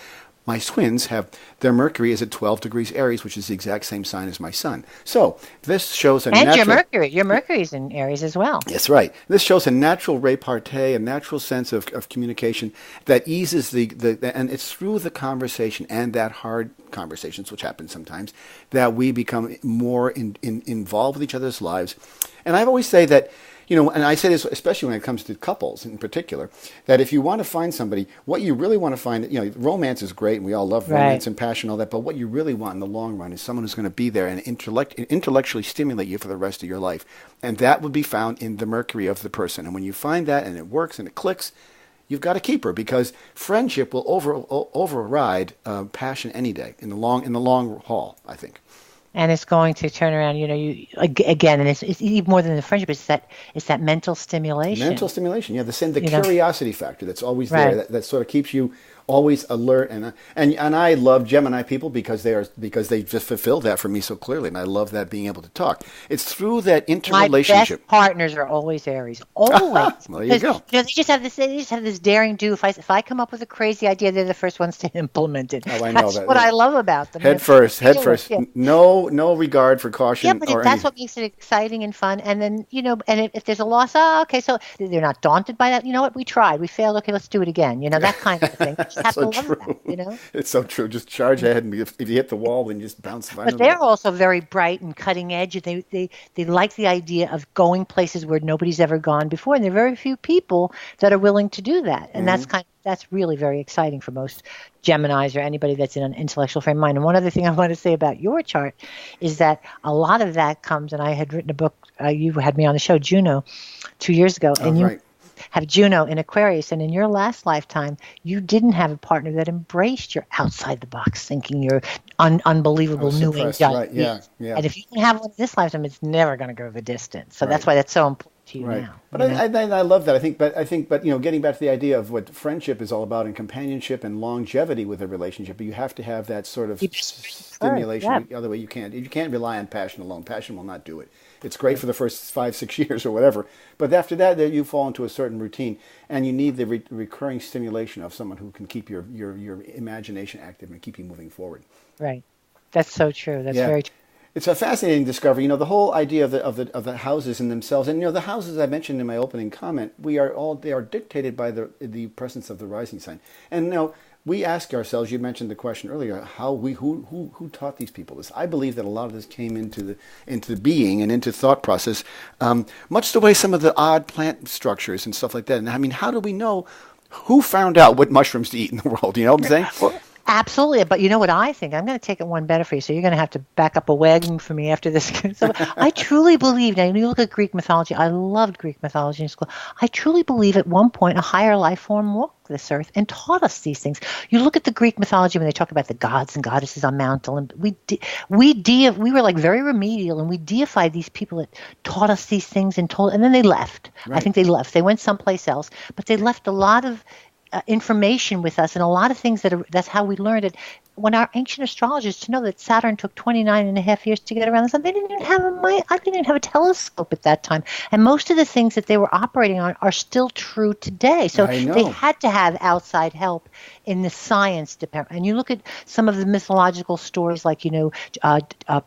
my twins have their Mercury is at 12 degrees Aries, which is the exact same sign as my sun. So this shows a natural... And your Mercury's in Aries as well. That's right. This shows a natural repartee, a natural sense of communication that eases and it's through the conversation and that hard conversations, which happen sometimes, that we become more involved with each other's lives. And I always say that, and I say this especially when it comes to couples in particular, that if you want to find somebody, what you really want to find, romance is great and we all love romance and passion and all that, but what you really want in the long run is someone who's going to be there and intellectually stimulate you for the rest of your life. And that would be found in the Mercury of the person. And when you find that and it works and it clicks, you've got to keep her, because friendship will override passion any day in the long haul, I think. And it's going to turn around, again, and it's even more than the friendship. It's that mental stimulation. Mental stimulation, the curiosity factor that's always there. That sort of keeps you always alert. And I love Gemini people because they just fulfill that for me so clearly, and I love that being able to talk. It's through that interrelationship. My best partners are always Aries, always. Well, you go. They just have this daring do. If I come up with a crazy idea, they're the first ones to implement it. Oh, I know that's that. what I love about them. Head first. Yeah. No regard for caution. Yeah, but that's what makes it exciting and fun. And then and if there's a loss, okay, so they're not daunted by that. You know what? We tried, we failed. Okay, let's do it again. That kind of thing. That's so true. That, It's so true. Just charge ahead, and if you hit the wall, then you just bounce. But they're also very bright and cutting edge. They like the idea of going places where nobody's ever gone before, and there are very few people that are willing to do that. And that's really very exciting for most Geminis or anybody that's in an intellectual frame of mind. And one other thing I want to say about your chart is that a lot of that comes, and I had written a book, you had me on the show, Juno, 2 years ago, and you have Juno in Aquarius, and in your last lifetime, you didn't have a partner that embraced your outside-the-box thinking, your unbelievable new age. Right, yeah. And if you can have one in this lifetime, it's never going to go the distance. So that's why that's so important to you now. But I love that. I think, getting back to the idea of what friendship is all about and companionship and longevity with a relationship, you have to have that sort of stimulation. The other way, you can't rely on passion alone. Passion will not do it. It's great for the first 5-6 years or whatever, but after that, you fall into a certain routine, and you need the recurring stimulation of someone who can keep your imagination active and keep you moving forward. Right, that's so true. That's very true. It's a fascinating discovery. The whole idea of the houses in themselves, and the houses I mentioned in my opening comment, they are dictated by the presence of the rising sign, and we ask ourselves, you mentioned the question earlier, who taught these people this? I believe that a lot of this came into being and into thought process, much the way some of the odd plant structures and stuff like that. And I mean, how do we know who found out what mushrooms to eat in the world? You know what I'm saying? Absolutely. But you know what I think? I'm going to take it one better for you. So you're going to have to back up a wagon for me after this. So I truly believe, now when you look at Greek mythology, I loved Greek mythology in school. I truly believe at one point a higher life form walked this earth and taught us these things. You look at the Greek mythology when they talk about the gods and goddesses on Mount Olympus. We were like very remedial, and we deified these people that taught us these things and then they left. Right. I think they left. They went someplace else, but they left a lot of information with us and a lot of things that's how we learned it. When our ancient astrologers, to know that Saturn took 29 and a half years to get around the sun, they didn't even have I didn't even have a telescope at that time. And most of the things that they were operating on are still true today. So they had to have outside help in the science department. And you look at some of the mythological stories, like,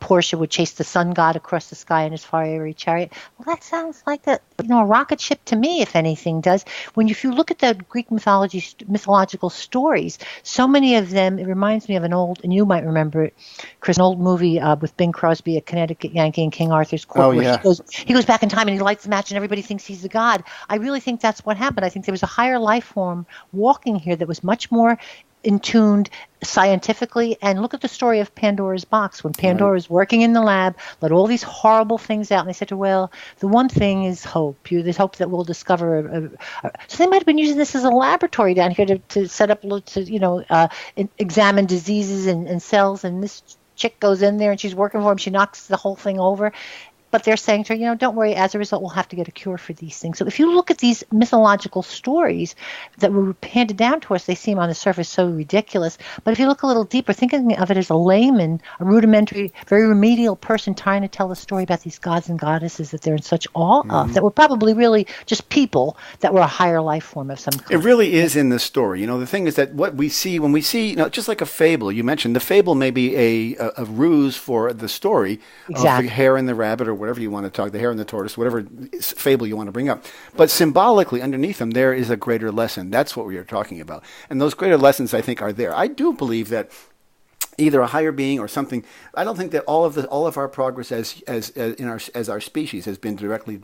Portia would chase the sun god across the sky in his fiery chariot. Well, that sounds like a rocket ship to me, if anything does. If you look at the Greek mythological stories, so many of them, it reminds me of an old, and you might remember it, Chris, an old movie with Bing Crosby, a Connecticut Yankee in King Arthur's court. He goes back in time and he lights the match and everybody thinks he's the god. I really think that's what happened. I think there was a higher life form walking here that was much more in tuned scientifically. And look at the story of Pandora's box. When Pandora was working in the lab, let all these horrible things out, and they said to her, well, the one thing is hope. There's hope that we'll discover. So they might have been using this as a laboratory down here to set up, examine diseases and cells. And this chick goes in there and she's working for them. She knocks the whole thing over. But they're saying to her, don't worry, as a result, we'll have to get a cure for these things. So if you look at these mythological stories that were handed down to us, they seem on the surface so ridiculous. But if you look a little deeper, thinking of it as a layman, a rudimentary, very remedial person trying to tell a story about these gods and goddesses that they're in such awe of, that were probably really just people that were a higher life form of some kind. It really is in the story. The thing is that what we see, when we see, just like a fable, you mentioned, the fable may be a ruse for the story, exactly. Of the hare and the rabbit, or whatever you want to talk, the hare and the tortoise, whatever fable you want to bring up. But symbolically, underneath them, there is a greater lesson. That's what we are talking about. And those greater lessons, I think, are there. I do believe that either a higher being or something. I don't think that all of our progress as our species has been directly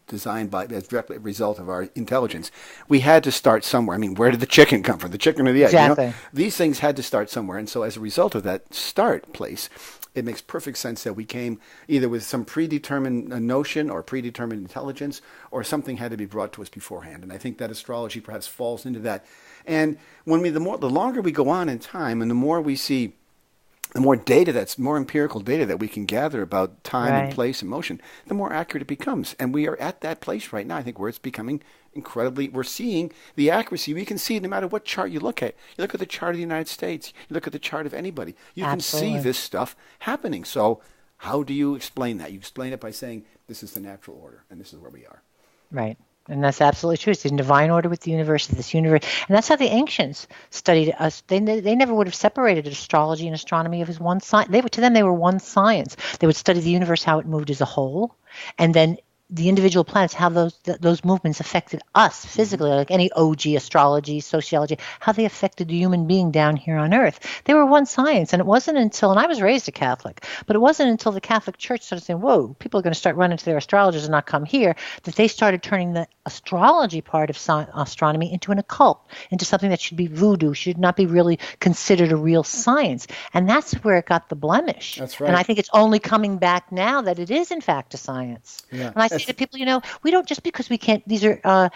designed as directly a result of our intelligence. We had to start somewhere. I mean, where did the chicken come from? The chicken or the egg? Exactly. These things had to start somewhere. And so as a result of that start place, it makes perfect sense that we came either with some predetermined notion or predetermined intelligence, or something had to be brought to us beforehand. And I think that astrology perhaps falls into that. And when the longer we go on in time, and the more we see, the more more empirical data that we can gather about time and place and motion, the more accurate it becomes. And we are at that place right now, I think, where it's becoming incredibly, we're seeing the accuracy. We can see it no matter what chart you look at. You look at the chart of the United States, you look at the chart of anybody, you Absolutely. can see this stuff happening. So how do you explain that? You explain it by saying, this is the natural order, and this is where we are. Right. And that's absolutely true. It's in divine order with the universe, this universe. And that's how the ancients studied us. They never would have separated astrology and astronomy as one science. To them, they were one science. They would study the universe, how it moved as a whole, and then the individual planets, how those movements affected us physically, like any OG astrology, sociology, how they affected the human being down here on Earth. They were one science, and it wasn't until, and I was raised a Catholic, but it wasn't until the Catholic Church started saying, whoa, people are going to start running to their astrologers and not come here, that they started turning the astrology part of astronomy into an occult, into something that should be voodoo, should not be really considered a real science. And that's where it got the blemish. That's right. And I think it's only coming back now that it is, in fact, a science. Yeah. And I say to people, we don't, just because we can't, these are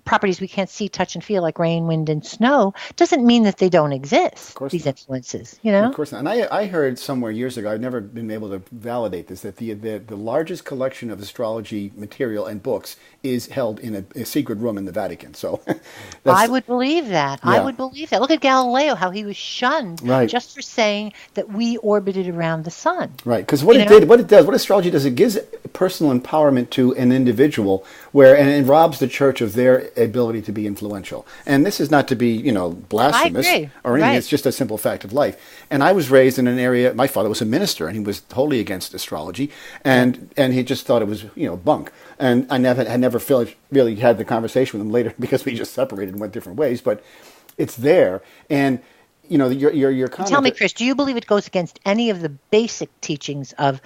properties we can't see, touch, and feel, like rain, wind, and snow, doesn't mean that they don't exist, of course these not. Influences, Of course not. And I heard somewhere years ago, I've never been able to validate this, that the largest collection of astrology material and books is held in a secret room in the Vatican. So I would believe that. Yeah. I would believe that. Look at Galileo, how he was shunned just for saying that we orbited around the sun. Right, because what astrology does, it gives personal empowerment to an individual, and it robs the church of their ability to be influential. And this is not to be, blasphemous or anything. It's just a simple fact of life. And I was raised in an area, my father was a minister, and he was totally against astrology, and he just thought it was, bunk. And I had never really had the conversation with him later, because we just separated and went different ways. But it's there, and your comment. Tell me, Chris, do you believe it goes against any of the basic teachings of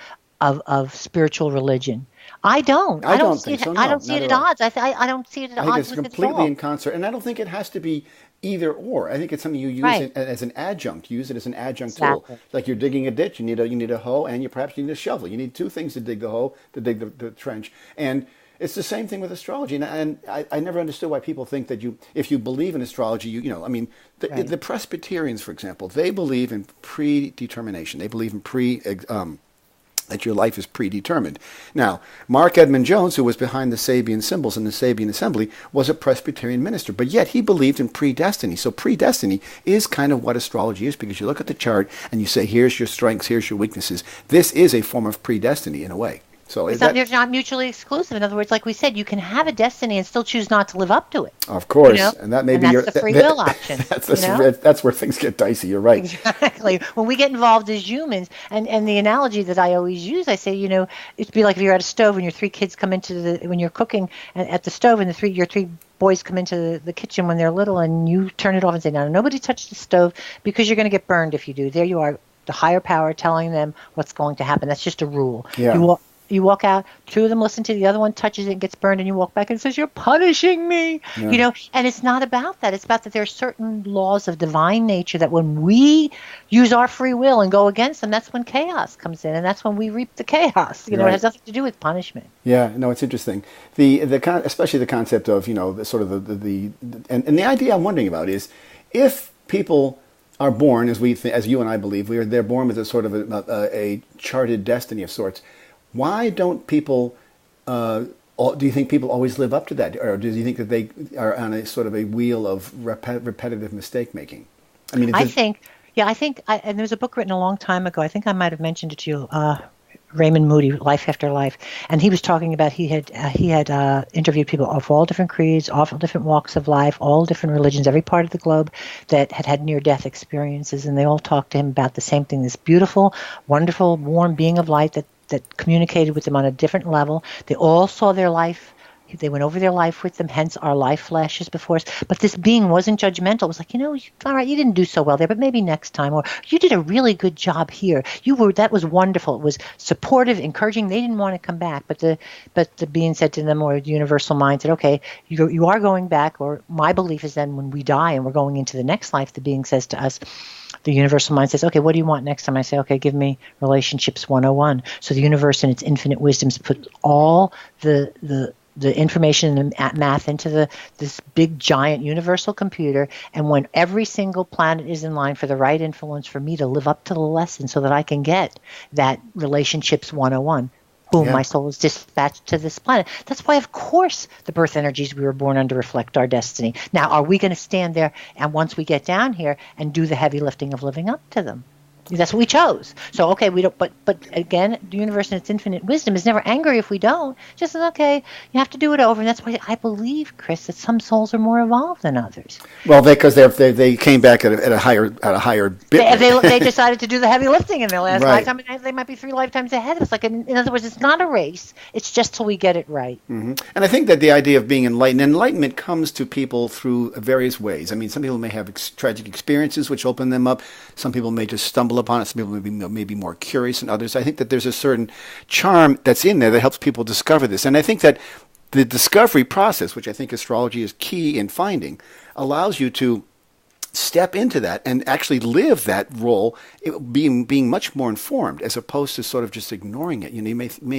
spiritual religion? I don't. I don't think so. No, I don't see it at odds. I don't see it at odds with it at all. I think it's completely in concert, and I don't think it has to be either or. I think it's something you use Right. it as an adjunct. Use it as an adjunct Exactly. tool. Like you're digging a ditch, you need a hoe, and perhaps you need a shovel. You need two things to dig the hole, to dig the trench. And it's the same thing with astrology. And I never understood why people think that if you believe in astrology, I mean, Right. the Presbyterians, for example, they believe in predetermination. They believe in that your life is predetermined. Now, Mark Edmund Jones, who was behind the Sabian symbols in the Sabian Assembly, was a Presbyterian minister, but yet he believed in predestiny. So predestiny is kind of what astrology is, because you look at the chart and you say, here's your strengths, here's your weaknesses. This is a form of predestiny in a way. So They're not mutually exclusive. In other words, like we said, you can have a destiny and still choose not to live up to it. Of course, and that may be that's the free will option. That's where things get dicey. You're right. Exactly. When we get involved as humans, and the analogy that I always use, I say, it'd be like if you're at a stove and your three kids come when you're cooking at the stove, and your three boys come into the kitchen when they're little, and you turn it off and say, no, nobody touch the stove because you're going to get burned if you do. There you are, the higher power telling them what's going to happen. That's just a rule. Yeah. You walk out, two of them listen to the other one, touches it and gets burned, and you walk back and says, you're punishing me. Yeah. And it's not about that. It's about that there are certain laws of divine nature that when we use our free will and go against them, that's when chaos comes in, and that's when we reap the chaos. It has nothing to do with punishment. Yeah, no, it's interesting. Especially the concept of, the sort of and the idea I'm wondering about is if people are born, as you and I believe, they're born with a sort of a charted destiny of sorts. Why don't people, do you think people always live up to that? Or do you think that they are on a sort of a wheel of repetitive mistake making? I mean, and there's a book written a long time ago. I think I might have mentioned it to you, Raymond Moody, Life After Life. And he was talking about, he had interviewed people of all different creeds, all different walks of life, all different religions, every part of the globe that had near-death experiences. And they all talked to him about the same thing, this beautiful, wonderful, warm being of light that communicated with them on a different level. They all saw their life. They went over their life with them, hence our life flashes before us. But this being wasn't judgmental. It was like, all right, you didn't do so well there, but maybe next time. Or you did a really good job here. That was wonderful. It was supportive, encouraging. They didn't want to come back. But the being said to them, or the universal mind said, okay, you are going back. Or my belief is then when we die and we're going into the next life, the being says to us, the universal mind says, okay, what do you want next time? I say, okay, give me relationships 101. So the universe in its infinite wisdoms put all the information and math into this big giant universal computer, and when every single planet is in line for the right influence for me to live up to the lesson so that I can get that relationships 101, boom, my soul is dispatched to this planet. That's why, of course, the birth energies we were born under reflect our destiny. Now, are we going to stand there and once we get down here and do the heavy lifting of living up to them? That's what we chose. So, okay, we don't. But again, the universe in its infinite wisdom is never angry if we don't. Just says, okay, you have to do it over. And that's why I believe, Chris, that some souls are more evolved than others. Well, because they came back at a higher bit. They decided to do the heavy lifting in their last right. lifetime, and they might be 3 lifetimes ahead of us. Like in other words, it's not a race. It's just till we get it right. Mm-hmm. And I think that the idea of being enlightenment comes to people through various ways. I mean, some people may have tragic experiences which open them up. Some people may just stumble upon it. Some people may be more curious than others. I think that there's a certain charm that's in there that helps people discover this. And I think that the discovery process, which I think astrology is key in finding, allows you to step into that and actually live that role, being much more informed as opposed to sort of just ignoring it. You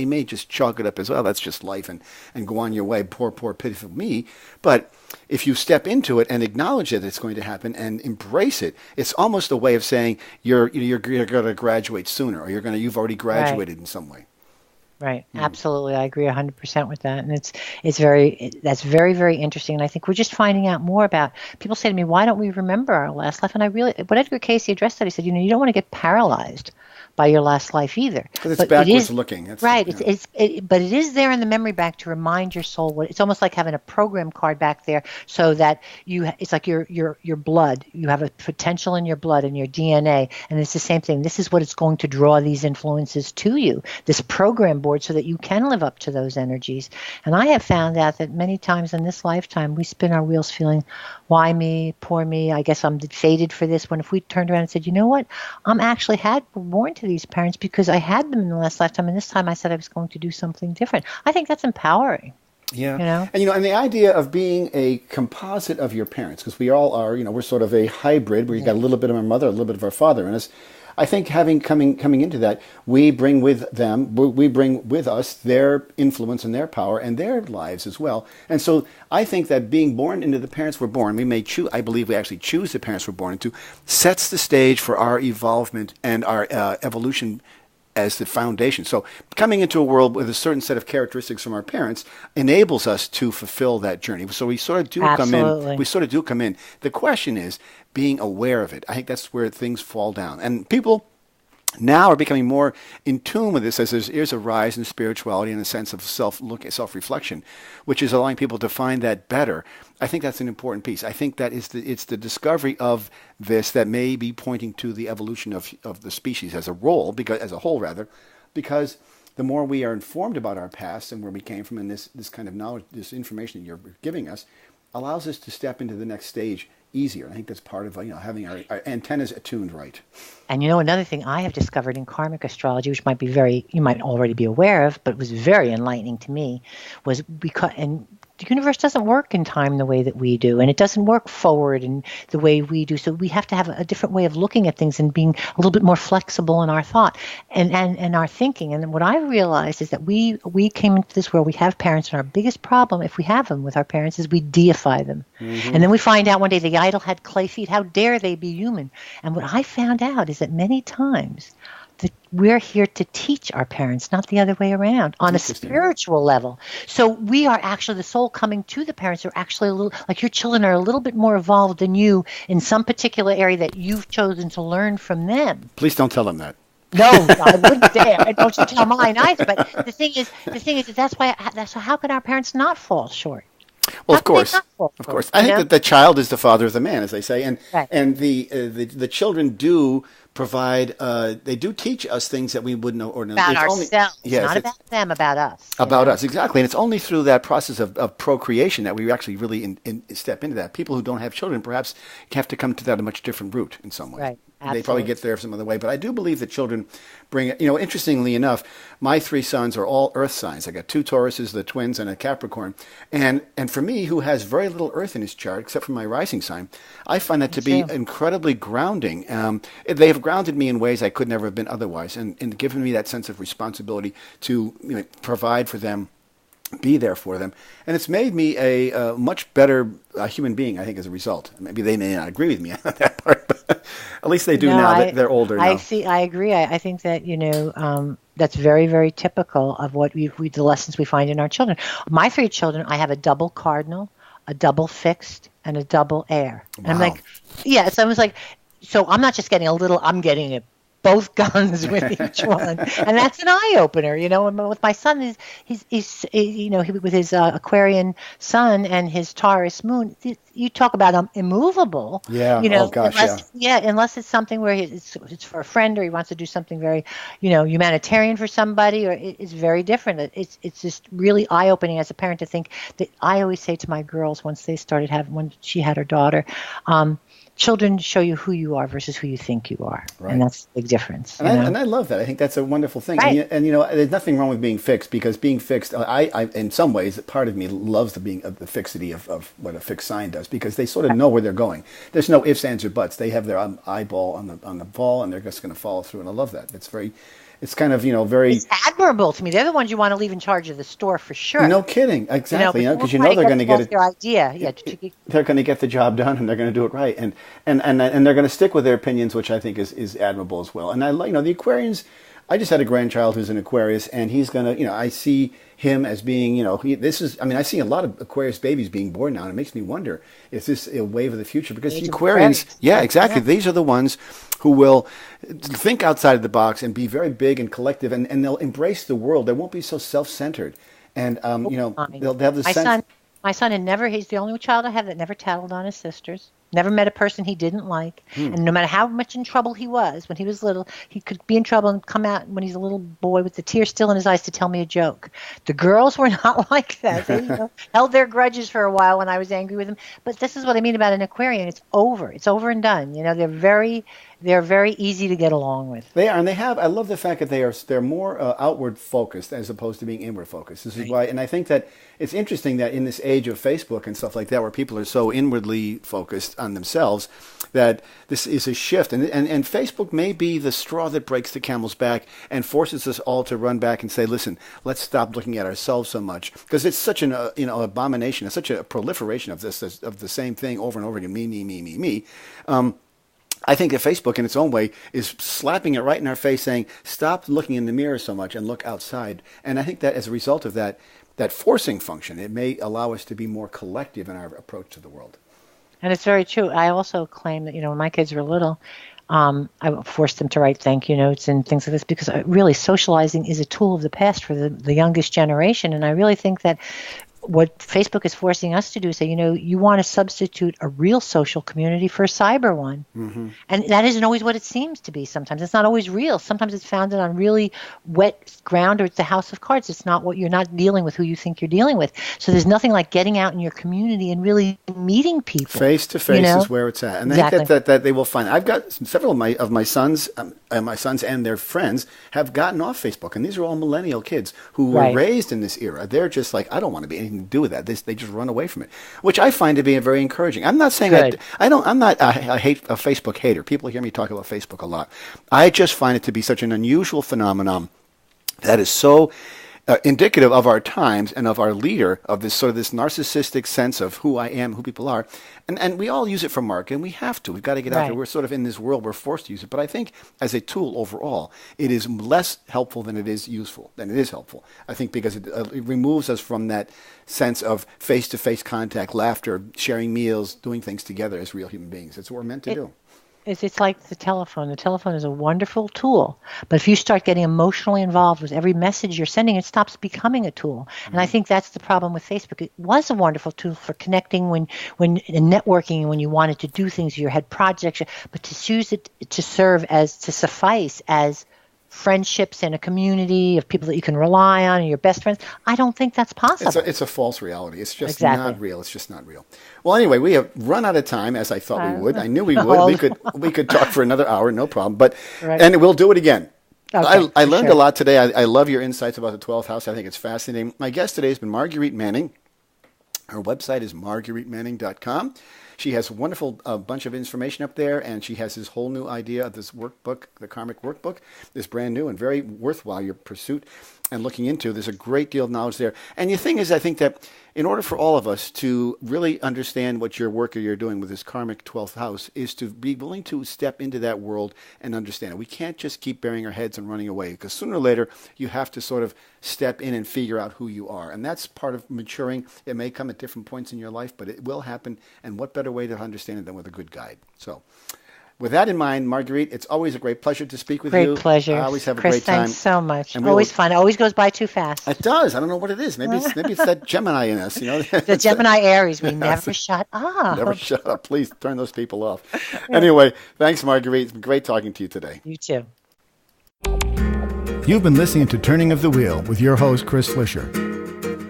may just chalk it up as, well, that's just life, and go on your way, poor pitiful me. But if you step into it and acknowledge that it's going to happen and embrace it, it's almost a way of saying you're going to graduate sooner, or you've already graduated in some way. Right. Absolutely. I agree 100% with that. And that's very, very interesting. And I think we're just finding out more about, people say to me, why don't we remember our last life? And but Edgar Cayce addressed that. He said, you don't want to get paralyzed by your last life either. Because it's backwards looking. Right. But it is there in the memory bank to remind your soul. It's almost like having a program card back there, so that it's like your blood. You have a potential in your blood and your DNA, and it's the same thing. This is what it's going to draw these influences to you, this program board, so that you can live up to those energies. And I have found out that many times in this lifetime, we spin our wheels feeling, why me, poor me, I guess I'm fated for this. When if we turned around and said, you know what, I'm actually born to these parents because I had them in the last lifetime, and this time I said I was going to do something different. I think that's empowering. Yeah. You know? And the idea of being a composite of your parents, because we all are, we're sort of a hybrid where you got a little bit of our mother, a little bit of our father in us. I think coming into that, we bring with us their influence and their power and their lives as well. And so I think that being born into the parents we're born, I believe we actually choose the parents we're born into, sets the stage for our evolvement and our evolution as the foundation. So coming into a world with a certain set of characteristics from our parents enables us to fulfill that journey. So we sort of do come in. The question is being aware of it. I think that's where things fall down. And people now are becoming more in tune with this as there's a rise in spirituality and a sense of self-reflection, which is allowing people to find that better. I think that's an important piece. I think that it's the discovery of this that may be pointing to the evolution of the species as a whole, because the more we are informed about our past and where we came from, and this kind of knowledge, this information you're giving us, allows us to step into the next stage easier. I think that's part of having our antennas attuned right. And another thing I have discovered in karmic astrology, which you might already be aware of, but was very enlightening to me, was the universe doesn't work in time the way that we do, and it doesn't work forward in the way we do. So we have to have a different way of looking at things and being a little bit more flexible in our thought and our thinking. And what I realized is that we came into this world, we have parents, and our biggest problem, if we have them with our parents, is we deify them. Mm-hmm. And then we find out one day the idol had clay feet. How dare they be human? And what I found out is that many times we're here to teach our parents, not the other way around, on a spiritual level. So we are actually, the soul coming to the parents are actually a little, like your children are a little bit more evolved than you in some particular area that you've chosen to learn from them. Please don't tell them that. No, I wouldn't dare. Don't you tell mine either. But the thing is, that's how can our parents not fall short? Well, of course. I think that the child is the father of the man, as they say, and right. and the children do provide. They do teach us things that we wouldn't know about ourselves, not about them, about us. About us, exactly. And it's only through that process of procreation that we actually really step into that. People who don't have children perhaps have to come to that a much different route in some way. Right. Absolutely. They probably get there some other way. But I do believe that children bring it. Interestingly enough, my 3 sons are all earth signs. I got 2 Tauruses, the twins, and a Capricorn. And for me, who has very little earth in his chart, except for my rising sign, I find that to be incredibly grounding. They have grounded me in ways I could never have been otherwise, and given me that sense of responsibility to provide for them, be there for them. And it's made me a much better human being, I think, as a result. Maybe they may not agree with me on that part, but at least they do now. They're older now. I agree. I think that, that's very, very typical of what the lessons we find in our children. My 3 children, I have a double cardinal, a double fixed, and a double air. And I'm like, so I was like, so I'm not just getting a little, I'm getting it. Both guns with each one, and that's an eye opener, And with my son, he's with his Aquarian sun and his Taurus moon, you talk about immovable. Yeah. Unless it's something where it's for a friend or he wants to do something very, humanitarian for somebody, or it's very different. It's just really eye opening as a parent to think that. I always say to my girls when she had her daughter. Children show you who you are versus who you think you are, right. And that's the big difference. And I love that. I think that's a wonderful thing. Right. And there's nothing wrong with being fixed, because being fixed, I in some ways, part of me loves the fixity of what a fixed sign does, because they sort of know where they're going. There's no ifs, ands, or buts. They have their eyeball on the ball, and they're just going to follow through. And I love that. It's kind of, very... It's admirable to me. They're the ones you want to leave in charge of the store for sure. No kidding. Exactly. Because they're going to get it. Their idea. Yeah. They're going to get the job done, and they're going to do it right. And they're going to stick with their opinions, which I think is admirable as well. And I like, the Aquarians... I just had a grandchild who's an Aquarius, and he's going to, I see him as being, I see a lot of Aquarius babies being born now, and it makes me wonder, is this a wave of the future? Because the Aquarians, exactly. Yeah. These are the ones who will think outside of the box and be very big and collective, and they'll embrace the world. They won't be so self-centered. And, they'll have the sense... My son he's the only child I have that never tattled on his sisters. Never met a person he didn't like. And no matter how much in trouble he was when he was little, he could be in trouble and come out when he's a little boy with the tears still in his eyes to tell me a joke. The girls were not like that. They held their grudges for a while when I was angry with them. But this is what I mean about an Aquarian. It's over. It's over and done. They're very easy to get along with. They are, and I love the fact that they're more outward focused as opposed to being inward focused. This is why, and I think that it's interesting that in this age of Facebook and stuff like that, where people are so inwardly focused on themselves, that this is a shift. And Facebook may be the straw that breaks the camel's back and forces us all to run back and say, listen, let's stop looking at ourselves so much, because it's such an abomination. It's such a proliferation of of the same thing over and over again. Me. I think that Facebook, in its own way, is slapping it right in our face, saying, stop looking in the mirror so much and look outside. And I think that as a result of that forcing function, it may allow us to be more collective in our approach to the world. And it's very true. I also claim that, when my kids were little, I forced them to write thank you notes and things like this, because really socializing is a tool of the past for the youngest generation. And I really think that what Facebook is forcing us to do is say, you want to substitute a real social community for a cyber one. Mm-hmm. And that isn't always what it seems to be sometimes. It's not always real. Sometimes it's founded on really wet ground, or it's a house of cards. It's not you're not dealing with who you think you're dealing with. So there's nothing like getting out in your community and really meeting people. Face to face is where it's at. And exactly. I think that they will find. I've got several of my sons and their friends have gotten off Facebook. And these are all millennial kids who were raised in this era. They're just like, I don't want to be anything to do with that. They just run away from it, which I find to be very encouraging. I'm not saying I'm not a Facebook hater. People hear me talk about Facebook a lot. I just find it to be such an unusual phenomenon that is so indicative of our times and of our leader, of this sort of this narcissistic sense of who I am, who people are. And we all use it for marketing. We have to. We've got to get out there. We're sort of in this world. We're forced to use it. But I think as a tool overall, it is less helpful than it is helpful. I think because it removes us from that sense of face-to-face contact, laughter, sharing meals, doing things together as real human beings. It's what we're meant to do. It's like the telephone. The telephone is a wonderful tool, but if you start getting emotionally involved with every message you're sending, it stops becoming a tool. Mm-hmm. And I think that's the problem with Facebook. It was a wonderful tool for connecting when networking, when you wanted to do things, you had projects, but to use it to suffice as friendships in a community of people that you can rely on and your best friends, I don't think that's possible. It's a false reality. It's just not real. It's just not real. Well, anyway, we have run out of time, as I thought we would. I knew we would. We could talk for another hour, no problem. But and we'll do it again. Okay, I learned a lot today. I love your insights about the 12th house. I think it's fascinating. My guest today has been Marguerite Manning. Her website is margueritemanning.com. She has a wonderful bunch of information up there, and she has this whole new idea of this workbook, the Karmic Workbook, is brand new and very worthwhile, your pursuit and looking into. There's a great deal of knowledge there. And the thing is, I think that in order for all of us to really understand what your work you're doing with this karmic 12th house is to be willing to step into that world and understand it. We can't just keep burying our heads and running away, because sooner or later you have to sort of step in and figure out who you are. And that's part of maturing. It may come at different points in your life, but it will happen. And what better way to understand it than with a good guide? So with that in mind, Marguerite, it's always a great pleasure to speak with you. Great pleasure. I always have a Chris, great time. Thanks so much. Always fun. It always goes by too fast. It does. I don't know what it is. Maybe it's that Gemini in us. The Gemini Aries. We never shut up. Never shut up. Please turn those people off. Anyway, thanks, Marguerite. It's been great talking to you today. You too. You've been listening to Turning of the Wheel with your host, Chris Flisher.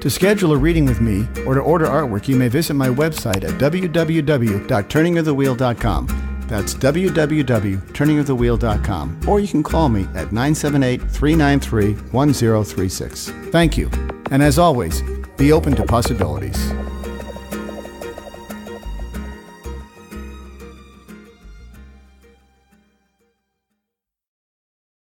To schedule a reading with me or to order artwork, you may visit my website at www.turningofthewheel.com. That's www.turningofthewheel.com. Or you can call me at 978-393-1036. Thank you. And as always, be open to possibilities.